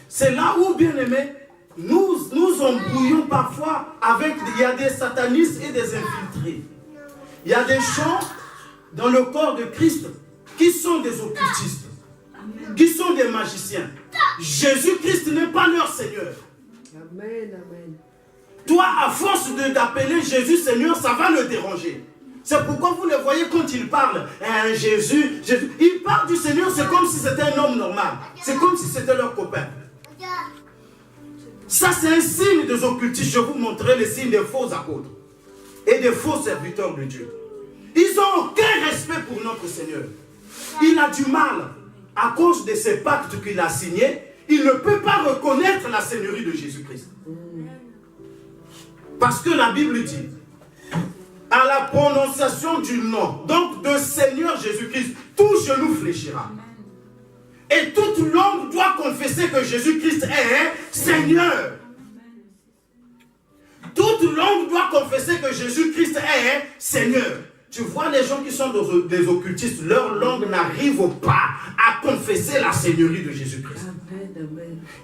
C'est là où, bien aimé, nous embrouillons parfois avec, il y a des satanistes et des infiltrés. Il y a des gens dans le corps de Christ qui sont des occultistes, qui sont des magiciens. Jésus-Christ n'est pas leur Seigneur. Amen, amen. Toi, à force d'appeler Jésus Seigneur, ça va le déranger. C'est pourquoi vous le voyez quand il parle. Jésus, il parle du Seigneur, c'est comme si c'était un homme normal. C'est comme si c'était leur copain. Ça, c'est un signe des occultistes. Je vous montrerai les signes des faux apôtres et des faux serviteurs de Dieu. Ils n'ont aucun respect pour notre Seigneur. Il a du mal, à cause de ces pactes qu'il a signés, il ne peut pas reconnaître la Seigneurie de Jésus-Christ. Parce que la Bible dit, à la prononciation du nom, donc de Seigneur Jésus-Christ, tout genou fléchira. Et toute langue doit confesser que Jésus-Christ est Seigneur. Toute langue doit confesser que Jésus-Christ est Seigneur. Tu vois les gens qui sont des occultistes, leur langue n'arrive pas à confesser la Seigneurie de Jésus-Christ.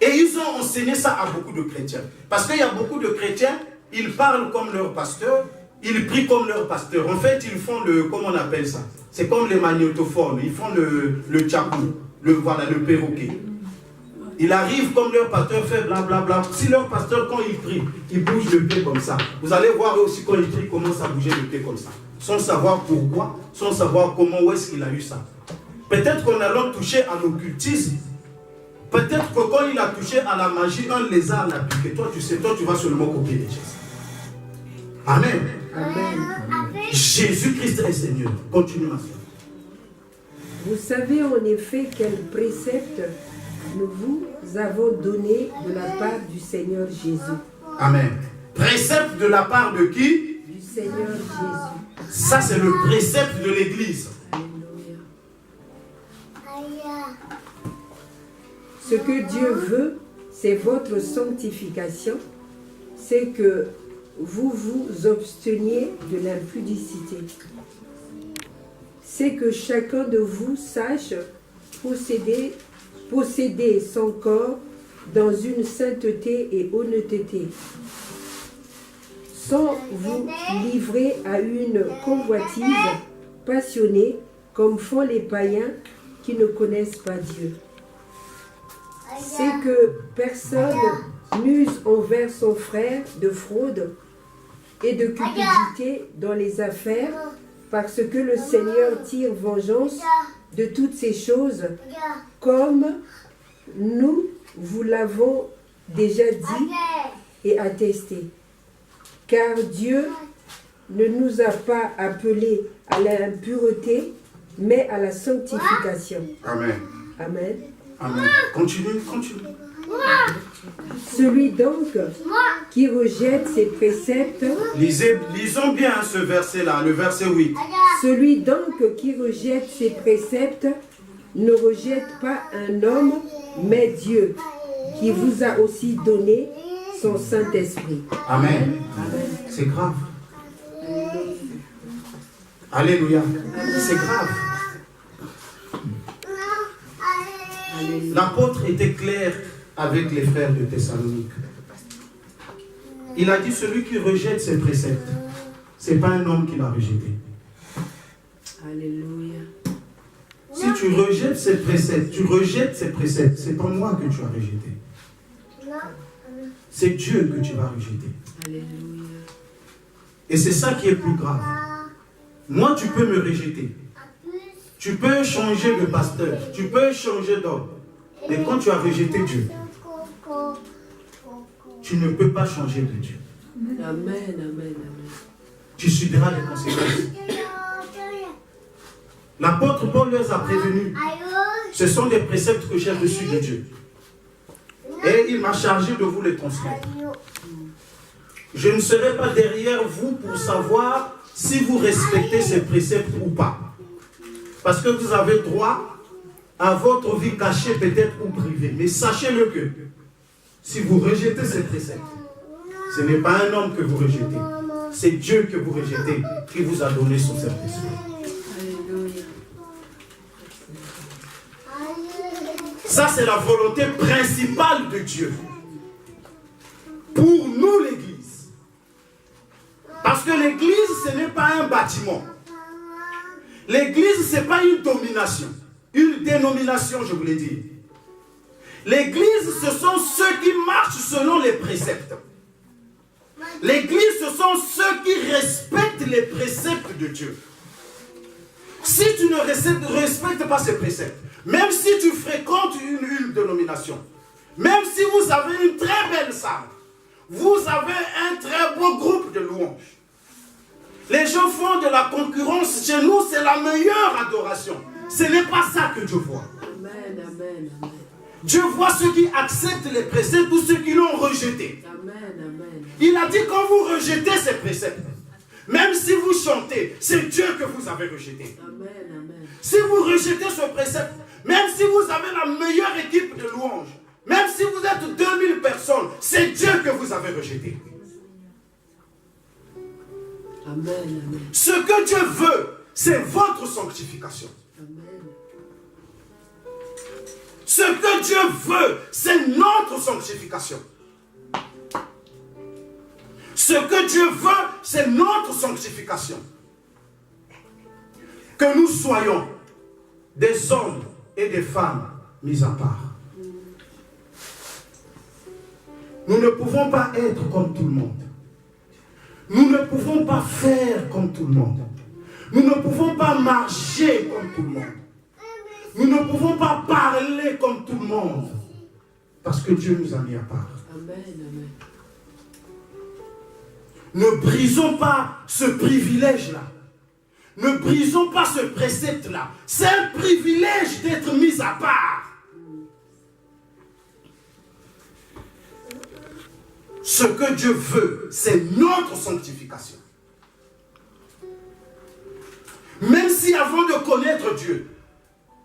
Et ils ont enseigné ça à beaucoup de chrétiens. Parce qu'il y a beaucoup de chrétiens, ils parlent comme leur pasteur, ils prient comme leur pasteur. En fait, ils font le, comment on appelle ça? C'est comme les magnétophones, ils font le tchapou, le perroquet. Ils arrivent comme leur pasteur fait blablabla. Si leur pasteur, quand il prie, il bouge le pied comme ça. Vous allez voir aussi quand il prie, commence à bouger le pied comme ça. Sans savoir pourquoi, sans savoir comment, où est-ce qu'il a eu ça. peut-être qu'en allant toucher à l'occultisme, peut-être que quand il a touché à la magie, un lézard l'a piqué. Toi, tu sais, toi, tu vas seulement copier les gestes. Amen. Amen. Jésus-Christ est Seigneur. Continue à faire. Vous savez en effet quel précepte nous vous avons donné de la part du Seigneur Jésus. Amen. Précepte de la part de qui? Du Seigneur Jésus. Ça, c'est le précepte de l'Église. Alléluia. Ce que Dieu veut, c'est votre sanctification, c'est que vous vous absteniez de l'impudicité. C'est que chacun de vous sache posséder son corps dans une sainteté et honnêteté, sans vous livrer à une convoitise passionnée comme font les païens qui ne connaissent pas Dieu. C'est que personne n'use envers son frère de fraude et de cupidité dans les affaires, parce que le Seigneur tire vengeance de toutes ces choses, comme nous vous l'avons déjà dit et attesté. Car Dieu ne nous a pas appelés à l'impureté, mais à la sanctification. Amen. Amen. Amen. Continue, continue. Celui donc qui rejette ses préceptes, Lisons bien ce verset-là, le verset 8. celui donc qui rejette ses préceptes ne rejette pas un homme, mais Dieu, qui vous a aussi donné son Saint-Esprit. Amen. C'est grave. Alléluia. C'est grave. L'apôtre était clair avec les frères de Thessalonique. Il a dit, celui qui rejette ses préceptes, ce n'est pas un homme qui l'a rejeté. Alléluia. Si tu rejettes ses préceptes, ce n'est pas moi que tu as rejeté. C'est Dieu que tu vas rejeter. Alléluia. Et c'est ça qui est plus grave. Moi, tu peux me rejeter. Tu peux changer de pasteur. Tu peux changer d'homme. Mais quand tu as rejeté Dieu, tu ne peux pas changer de Dieu. Amen, amen, amen. Tu subiras les conséquences. L'apôtre Paul les a prévenus. Ce sont des préceptes que j'ai reçus de Dieu. Et il m'a chargé de vous les transmettre. Je ne serai pas derrière vous pour savoir si vous respectez ces préceptes ou pas. Parce que vous avez droit à votre vie cachée peut-être ou privée. Mais sachez-le que si vous rejetez ces préceptes, ce n'est pas un homme que vous rejetez. C'est Dieu que vous rejetez qui vous a donné son Saint-Esprit. Ça, c'est la volonté principale de Dieu. Pour nous, l'Église. Parce que l'Église, ce n'est pas un bâtiment. L'Église, ce n'est pas une domination. Une dénomination, je voulais dire. L'Église, ce sont ceux qui marchent selon les préceptes. L'Église, ce sont ceux qui respectent les préceptes de Dieu. Si tu ne respectes pas ces préceptes, même si tu fréquentes une dénomination, même si vous avez une très belle salle, vous avez un très beau groupe de louanges, les gens font de la concurrence. Chez nous, c'est la meilleure adoration. Ce n'est pas ça que Dieu voit. Amen, amen, amen. Dieu voit ceux qui acceptent les préceptes ou ceux qui l'ont rejeté. Amen, amen. Il a dit quand vous rejetez ces préceptes, même si vous chantez, c'est Dieu que vous avez rejeté. Amen, amen. Si vous rejetez ce précepte, même si vous avez la meilleure équipe de louanges, même si vous êtes 2000 personnes, c'est Dieu que vous avez rejeté. Amen, amen. Ce que Dieu veut, c'est votre sanctification. Amen. Ce que Dieu veut, c'est notre sanctification. Ce que Dieu veut, c'est notre sanctification. Que nous soyons des hommes et des femmes mis à part. Nous ne pouvons pas être comme tout le monde. Nous ne pouvons pas faire comme tout le monde. Nous ne pouvons pas marcher comme tout le monde. Nous ne pouvons pas parler comme tout le monde. Parce que Dieu nous a mis à part. Amen, amen. Ne brisons pas ce privilège-là. Ne brisons pas ce précepte-là. C'est un privilège d'être mis à part. Ce que Dieu veut, c'est notre sanctification. Même si avant de connaître Dieu,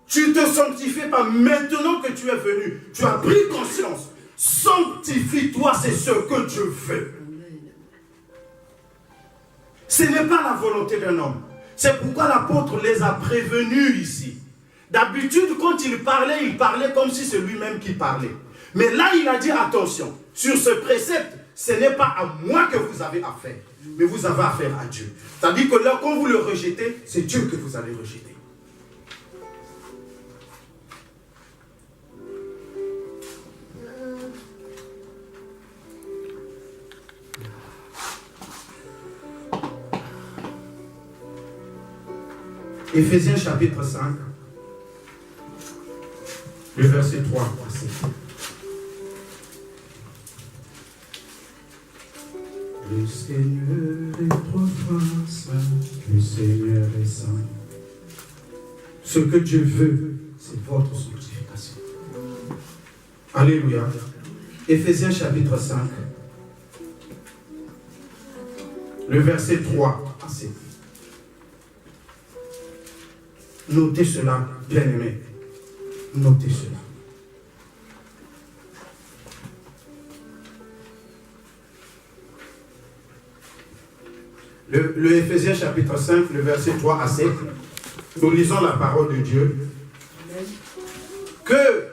tu ne te sanctifies pas, maintenant que tu es venu, tu as pris conscience. Sanctifie-toi, c'est ce que Dieu veut. Ce n'est pas la volonté d'un homme. C'est pourquoi l'apôtre les a prévenus ici. D'habitude, quand il parlait comme si c'est lui-même qui parlait. Mais là, il a dit attention, sur ce précepte, ce n'est pas à moi que vous avez affaire, mais vous avez affaire à Dieu. C'est-à-dire que là, quand vous le rejetez, c'est Dieu que vous allez rejeter. Éphésiens chapitre 5, le verset 3 à 7. Le Seigneur est trop saint, le Seigneur est saint. Ce que Dieu veut, c'est votre sanctification. Alléluia. Éphésiens chapitre 5, le verset 3 à 7. Notez cela, bien-aimés. Notez cela. Le Éphésiens chapitre 5, le verset 3 à 7, nous lisons la parole de Dieu. Que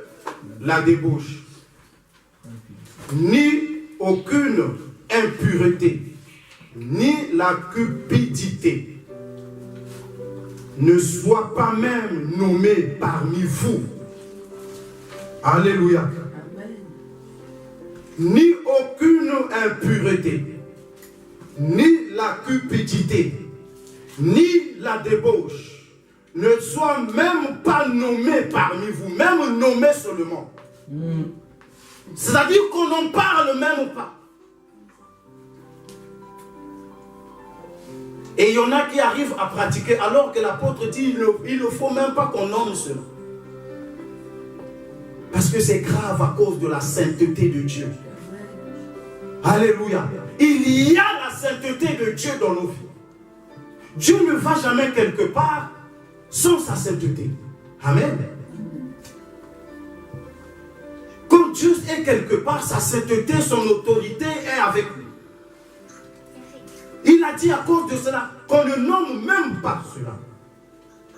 la débauche, ni aucune impureté, ni la cupidité ne soit pas même nommé parmi vous. Alléluia. Amen. Ni aucune impureté, ni la cupidité, ni la débauche ne soit même pas nommé parmi vous, même nommé seulement. C'est-à-dire qu'on n'en parle même pas. Et il y en a qui arrivent à pratiquer alors que l'apôtre dit il ne faut même pas qu'on nomme cela. Parce que c'est grave à cause de la sainteté de Dieu. Alléluia. Il y a la sainteté de Dieu dans nos vies. Dieu ne va jamais quelque part sans sa sainteté. Amen. Quand Dieu est quelque part, sa sainteté, son autorité est avec lui. Il a dit à cause de cela qu'on ne nomme même pas cela.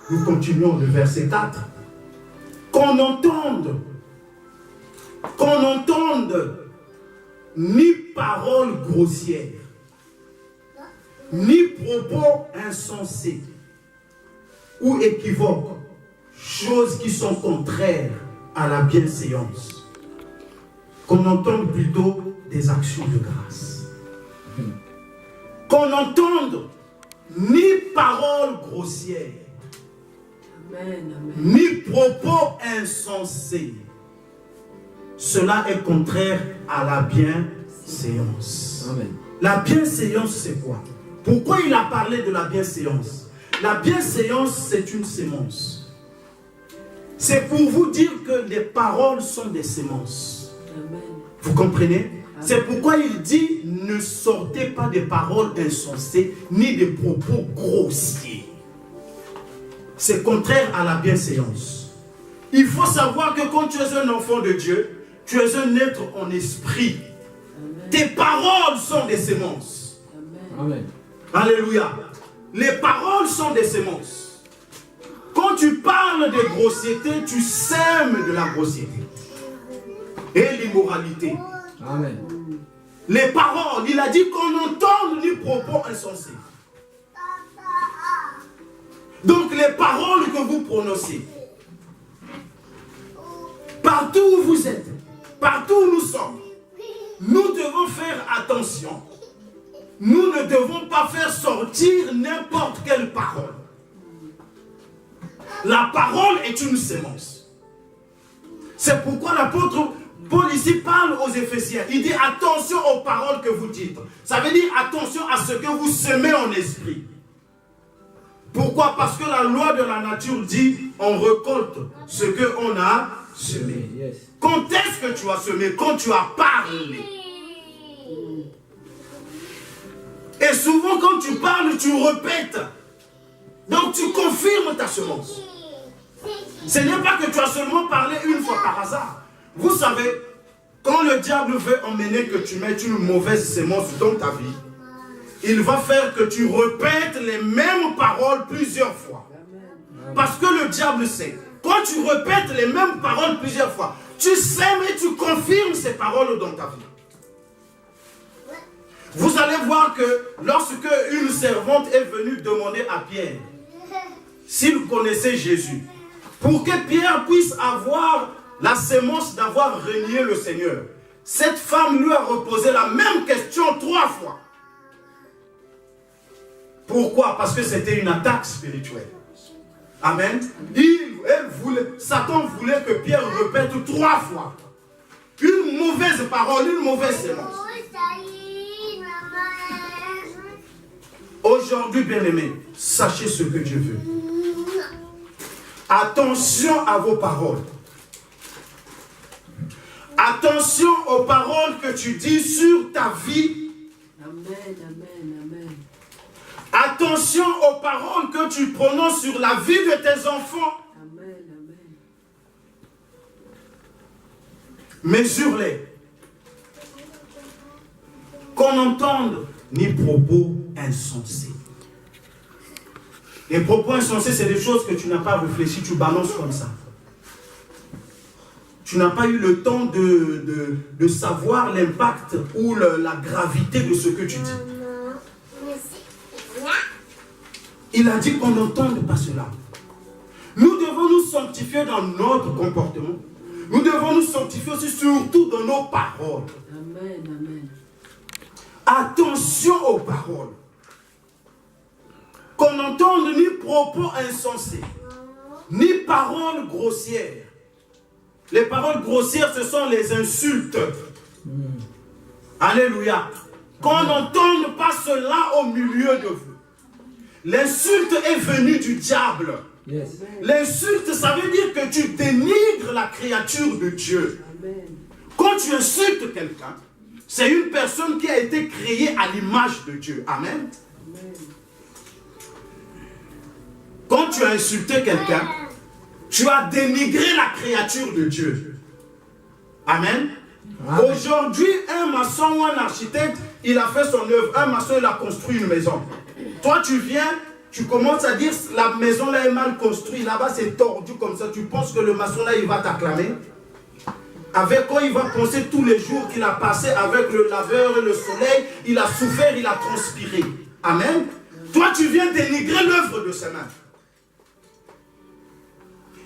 Nous continuons le verset 4. Qu'on entende ni paroles grossières, ni propos insensés ou équivoques, choses qui sont contraires à la bienséance. Qu'on entende plutôt des actions de grâce. Qu'on n'entende ni paroles grossières, Amen, amen. ni propos insensés. Cela est contraire à la bienséance. Amen. La bienséance, c'est quoi? Pourquoi il a parlé de la bienséance? La bienséance, c'est une sémence. C'est pour vous dire que les paroles sont des sémences. Amen. Vous comprenez? C'est pourquoi il dit, ne sortez pas des paroles insensées, ni des propos grossiers. C'est contraire à la bienséance. Il faut savoir que quand tu es un enfant de Dieu, tu es un être en esprit. Amen. Tes paroles sont des sémences. Amen. Amen. Alléluia. Les paroles sont des sémences. Quand tu parles de grossièreté, tu sèmes de la grossièreté. Et l'immoralité. Amen. Les paroles, il a dit qu'on n'entende ni propos insensés. Donc les paroles que vous prononcez, partout où vous êtes, partout où nous sommes, nous devons faire attention. Nous ne devons pas faire sortir n'importe quelle parole. La parole est une sémence. C'est pourquoi l'apôtre Paul ici parle aux Éphésiens. Il dit attention aux paroles que vous dites. Ça veut dire attention à ce que vous semez en esprit. Pourquoi? Parce que la loi de la nature dit on récolte ce qu'on a semé. Quand est-ce que tu as semé? Quand tu as parlé. Et souvent quand tu parles, tu répètes. Donc tu confirmes ta semence. Ce n'est pas que tu as seulement parlé une fois par hasard. Vous savez, quand le diable veut emmener que tu mettes une mauvaise sémence dans ta vie, il va faire que tu répètes les mêmes paroles plusieurs fois. Parce que le diable sait, quand tu répètes les mêmes paroles plusieurs fois, tu sèmes et tu confirmes ces paroles dans ta vie. Vous allez voir que lorsque une servante est venue demander à Pierre s'il connaissait Jésus, pour que Pierre puisse avoir la sémence d'avoir renié le Seigneur, cette femme lui a reposé la même question 3 fois. Pourquoi? Parce que c'était une attaque spirituelle. Amen. Satan voulait que Pierre répète 3 fois. Une mauvaise parole, une mauvaise sémence. Aujourd'hui, bien-aimés, sachez ce que Dieu veut. Attention à vos paroles. Attention aux paroles que tu dis sur ta vie. Amen, amen, amen. Attention aux paroles que tu prononces sur la vie de tes enfants. Amen, amen. Mesure-les. Qu'on n'entende ni propos insensés. Les propos insensés, c'est des choses que tu n'as pas réfléchi, tu balances comme ça. Tu n'as pas eu le temps de savoir l'impact ou la gravité de ce que tu dis. Il a dit qu'on n'entende pas cela. Nous devons nous sanctifier dans notre comportement. Nous devons nous sanctifier aussi surtout dans nos paroles. Amen, amen. Attention aux paroles. Qu'on n'entende ni propos insensés, ni paroles grossières. Les paroles grossières, ce sont les insultes. Alléluia. Qu'on n'entende pas cela au milieu de vous. L'insulte est venue du diable. Yes. L'insulte, ça veut dire que tu dénigres la créature de Dieu. Amen. Quand tu insultes quelqu'un, c'est une personne qui a été créée à l'image de Dieu. Amen. Amen. Quand tu as insulté quelqu'un, tu as dénigré la créature de Dieu. Amen. Amen. Aujourd'hui, un maçon ou un architecte, il a fait son œuvre. Un maçon, il a construit une maison. Toi, tu viens, tu commences à dire la maison là est mal construite. Là-bas, c'est tordu comme ça. Tu penses que le maçon là, il va t'acclamer. Avec quoi il va penser tous les jours qu'il a passé avec le laveur et le soleil. Il a souffert, il a transpiré. Amen. Toi, tu viens dénigrer l'œuvre de ses mains.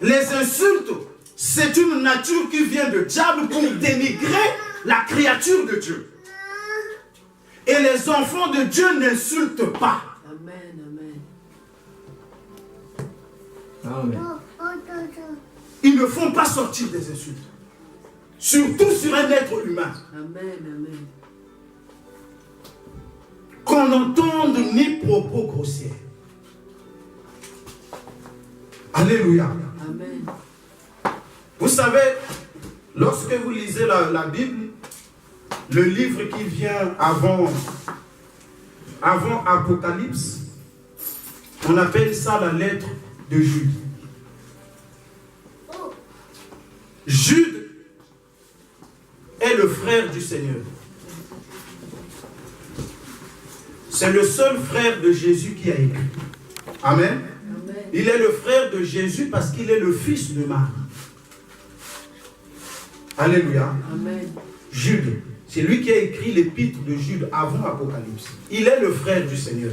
Les insultes, c'est une nature qui vient de diable pour dénigrer la créature de Dieu. Et les enfants de Dieu n'insultent pas. Amen, amen. Amen. Ils ne font pas sortir des insultes. Surtout sur un être humain. Amen, amen. Qu'on n'entende ni propos grossiers. Alléluia. Amen. Vous savez, lorsque vous lisez la Bible, le livre qui vient avant Apocalypse, on appelle ça la lettre de Jude. Jude est le frère du Seigneur. C'est le seul frère de Jésus qui a écrit. Amen. Amen. Il est le frère de Jésus parce qu'il est le fils de Marie. Alléluia. Amen. Jude, c'est lui qui a écrit l'épître de Jude avant Apocalypse. Il est le frère du Seigneur.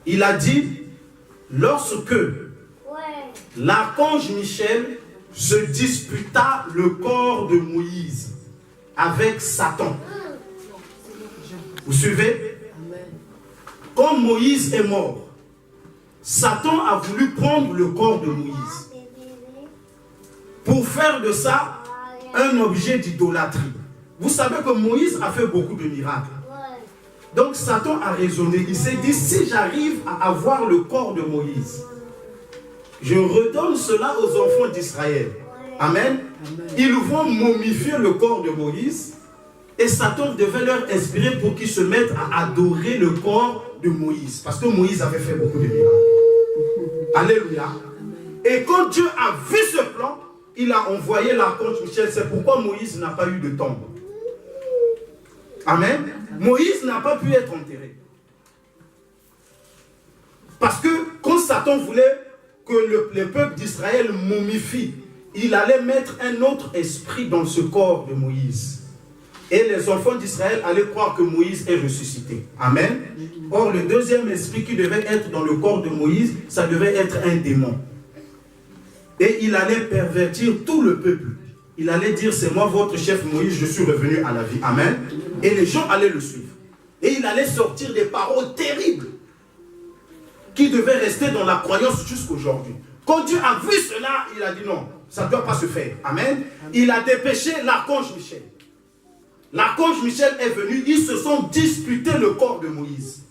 Il a dit, lorsque l'archange Michel se disputa le corps de Moïse avec Satan. Vous suivez? Amen. Quand Moïse est mort, Satan a voulu prendre le corps de Moïse pour faire de ça un objet d'idolâtrie. Vous savez que Moïse a fait beaucoup de miracles. Donc Satan a raisonné. Il s'est dit, si j'arrive à avoir le corps de Moïse, je redonne cela aux enfants d'Israël. Amen. Ils vont momifier le corps de Moïse et Satan devait leur inspirer pour qu'ils se mettent à adorer le corps de Moïse. Parce que Moïse avait fait beaucoup de miracles. Alléluia. Et quand Dieu a vu ce plan, il a envoyé l'archange Michel. C'est pourquoi Moïse n'a pas eu de tombe. Amen. Moïse n'a pas pu être enterré. Parce que quand Satan voulait que le peuple d'Israël momifie, il allait mettre un autre esprit dans ce corps de Moïse. Et les enfants d'Israël allaient croire que Moïse est ressuscité. Amen. Or, le deuxième esprit qui devait être dans le corps de Moïse, ça devait être un démon. Et il allait pervertir tout le peuple. Il allait dire, c'est moi votre chef Moïse, je suis revenu à la vie. Amen. Et les gens allaient le suivre. Et il allait sortir des paroles terribles qui devaient rester dans la croyance jusqu'aujourd'hui. Quand Dieu a vu cela, il a dit non, ça ne doit pas se faire. Amen. Il a dépêché l'archange Michel. L'archange Michel est venu, ils se sont disputés le corps de Moïse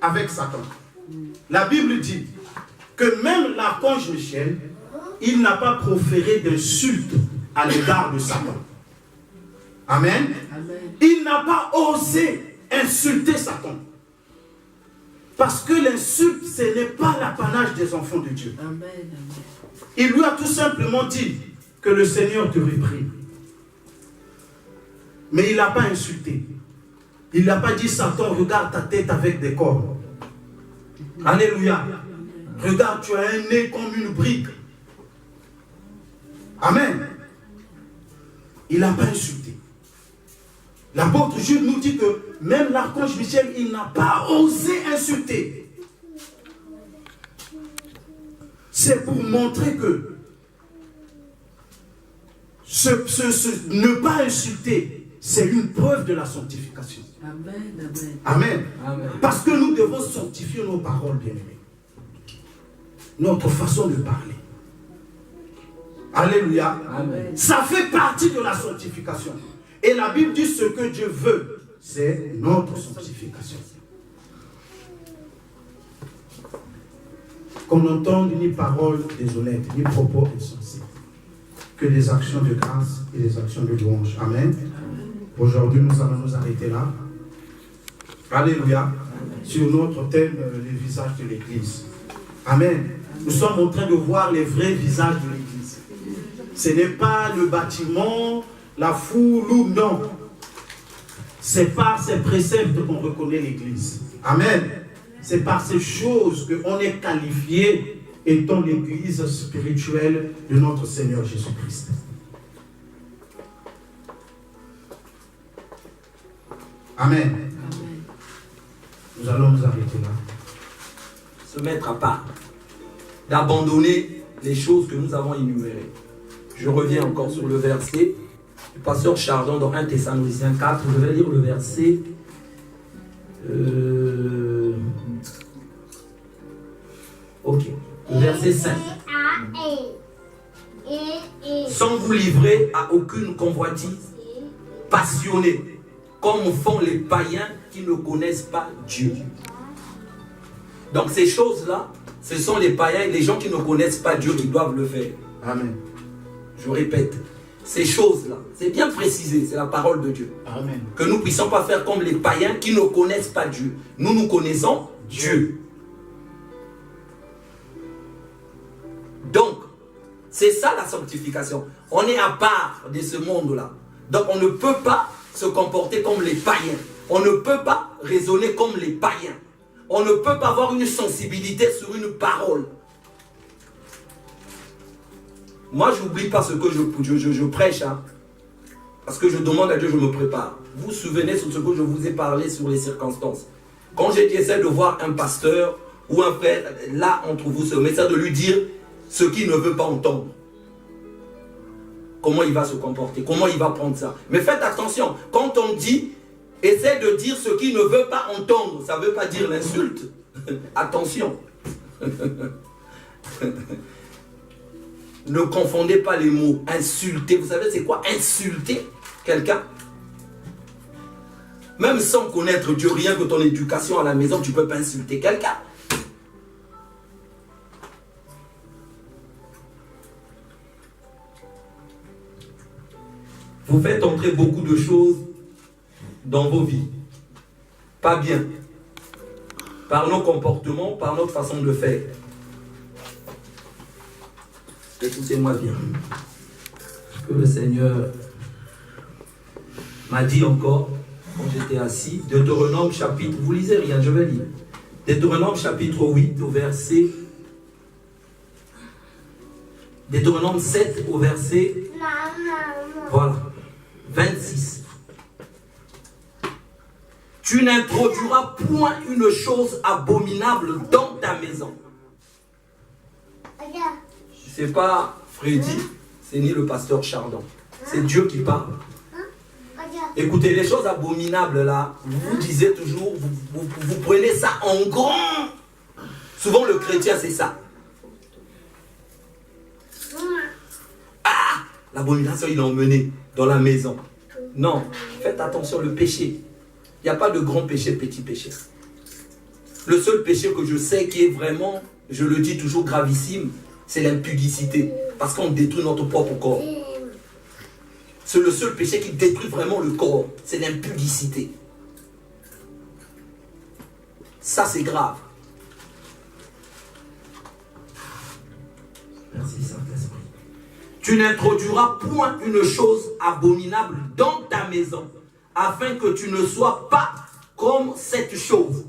avec Satan. La Bible dit que même l'archange Michel, il n'a pas proféré d'insulte à l'égard de Satan. Amen. Il n'a pas osé insulter Satan. Parce que l'insulte, ce n'est pas l'apanage des enfants de Dieu. Il lui a tout simplement dit que le Seigneur te réprime. Mais il n'a pas insulté. Il n'a pas dit, Satan, regarde ta tête avec des cornes. Alléluia. Regarde, tu as un nez comme une brique. Amen. Il n'a pas insulté. L'apôtre Jude nous dit que même l'archange Michel, il n'a pas osé insulter. C'est pour montrer que ne pas insulter, c'est une preuve de la sanctification. Amen. Amen. Amen. Parce que nous devons sanctifier nos paroles, bien-aimés. Notre façon de parler. Alléluia. Amen. Ça fait partie de la sanctification. Et la Bible dit ce que Dieu veut, c'est notre sanctification. Qu'on n'entende ni paroles déshonnêtes, ni propos insensés, que des actions de grâce et des actions de louange. Amen. Aujourd'hui, nous allons nous arrêter là. Alléluia. Amen. Sur notre thème, les visages de l'Église. Amen. Nous sommes en train de voir les vrais visages de l'Église. Ce n'est pas le bâtiment, la foule ou non. C'est par ces préceptes qu'on reconnaît l'Église. Amen. C'est par ces choses qu'on est qualifié étant l'Église spirituelle de notre Seigneur Jésus-Christ. Amen. Nous allons nous arrêter là. Se mettre à part. D'abandonner les choses que nous avons énumérées. Je reviens encore sur le verset du pasteur Chardon dans 1 Thessaloniciens 4. Je vais lire le verset. Ok. Le verset 5. Sans vous livrer à aucune convoitise passionnée, comme font les païens qui ne connaissent pas Dieu. Donc ces choses-là, ce sont les païens et les gens qui ne connaissent pas Dieu qui doivent le faire. Amen. Je répète, ces choses-là, c'est bien précisé, c'est la parole de Dieu. Amen. Que nous ne puissions pas faire comme les païens qui ne connaissent pas Dieu. Nous connaissons Dieu. Donc, c'est ça la sanctification. On est à part de ce monde-là. Donc on ne peut pas se comporter comme les païens. On ne peut pas raisonner comme les païens. On ne peut pas avoir une sensibilité sur une parole. Moi, je n'oublie pas ce que je prêche. Hein, parce que je demande à Dieu, je me prépare. Vous vous souvenez sur ce que je vous ai parlé sur les circonstances. Quand j'ai dit, essaie de voir un pasteur ou un frère, là, entre vous, ce message de lui dire ce qu'il ne veut pas entendre. Comment il va se comporter, comment il va prendre ça. Mais faites attention, quand on dit, essaie de dire ce qu'il ne veut pas entendre, ça ne veut pas dire l'insulte. Attention. Ne confondez pas les mots. Insulter, vous savez c'est quoi insulter quelqu'un? Même sans connaître Dieu, rien que ton éducation à la maison, tu ne peux pas insulter quelqu'un. Vous faites entrer beaucoup de choses dans vos vies. Pas bien. Par nos comportements, par notre façon de faire. Écoutez-moi bien. Que le Seigneur m'a dit encore, quand j'étais assis, Deutéronome chapitre, vous lisez rien, je vais lire. Deutéronome chapitre 8 au verset... Deutéronome 7 au verset... Voilà. 26. Tu n'introduiras point une chose abominable dans ta maison. C'est pas Freddy, c'est ni le pasteur Chardon. C'est Dieu qui parle. Écoutez, les choses abominables là, vous disiez toujours, vous prenez ça en grand. Souvent le chrétien c'est ça. Ah, l'abomination il est emmené dans la maison. Non, faites attention, le péché. Il n'y a pas de grand péché, petit péché. Le seul péché que je sais qui est vraiment, je le dis toujours gravissime, c'est l'impudicité. Parce qu'on détruit notre propre corps. C'est le seul péché qui détruit vraiment le corps. C'est l'impudicité. Ça, c'est grave. Merci, Saint-Esprit. Tu n'introduiras point une chose abominable dans ta maison, afin que tu ne sois pas comme cette chose.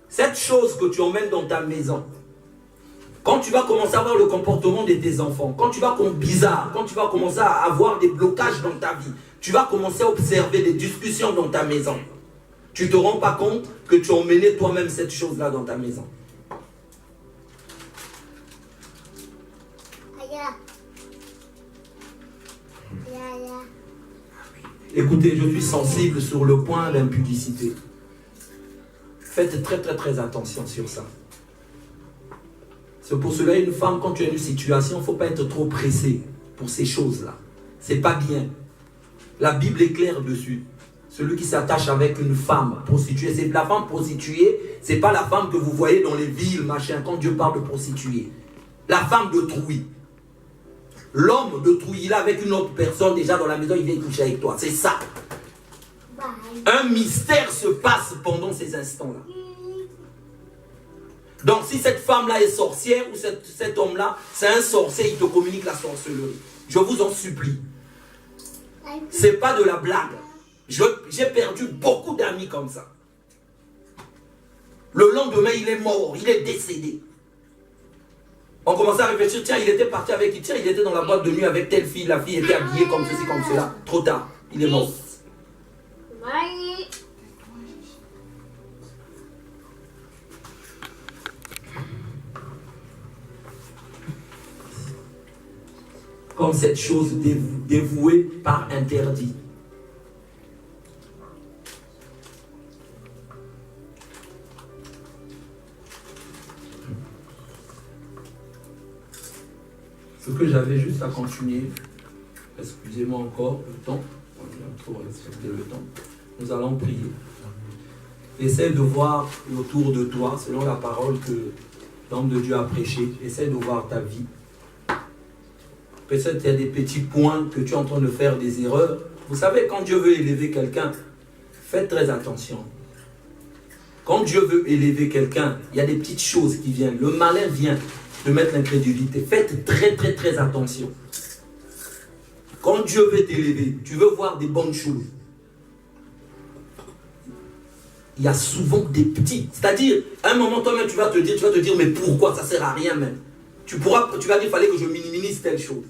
Cette chose que tu emmènes dans ta maison. Quand tu vas commencer à voir le comportement de tes enfants, quand tu vas comme bizarre, quand tu vas commencer à avoir des blocages dans ta vie, tu vas commencer à observer des discussions dans ta maison. Tu ne te rends pas compte que tu as emmené toi-même cette chose-là dans ta maison. Écoutez, je suis sensible sur le point de l'impudicité. Faites très très très attention sur ça. C'est pour cela, une femme, quand tu as une situation, il ne faut pas être trop pressé pour ces choses-là. C'est pas bien. La Bible est claire dessus. Celui qui s'attache avec une femme prostituée, c'est la femme prostituée, c'est pas la femme que vous voyez dans les villes, machin, quand Dieu parle de prostituée. La femme de trouille. L'homme de trouille, il est avec une autre personne déjà dans la maison, il vient coucher avec toi. C'est ça. Un mystère se passe pendant ces instants-là. Donc si cette femme-là est sorcière ou cet homme-là, c'est un sorcier, il te communique la sorcellerie. Je vous en supplie. C'est pas de la blague. J'ai perdu beaucoup d'amis comme ça. Le lendemain, il est mort, il est décédé. On commençait à réfléchir, tiens, il était parti avec qui? Tiens, il était dans la boîte de nuit avec telle fille, la fille était habillée comme ceci, comme cela. Trop tard, il est mort. Comme cette chose dévouée par interdit. Ce que j'avais juste à continuer, excusez-moi encore le temps, il faut respecter le temps. Nous allons prier. Essaie de voir autour de toi, selon la parole que l'homme de Dieu a prêché, essaie de voir ta vie. Peut-être qu'il y a des petits points que tu es en train de faire des erreurs. Vous savez, quand Dieu veut élever quelqu'un, faites très attention. Quand Dieu veut élever quelqu'un, il y a des petites choses qui viennent. Le malin vient de mettre l'incrédulité. Faites très très très attention. Quand Dieu veut t'élever, tu veux voir des bonnes choses. Il y a souvent des petits. C'est-à-dire, à un moment, toi-même, tu vas te dire, mais pourquoi ça ne sert à rien même. Tu vas dire, il fallait que je minimise telle chose.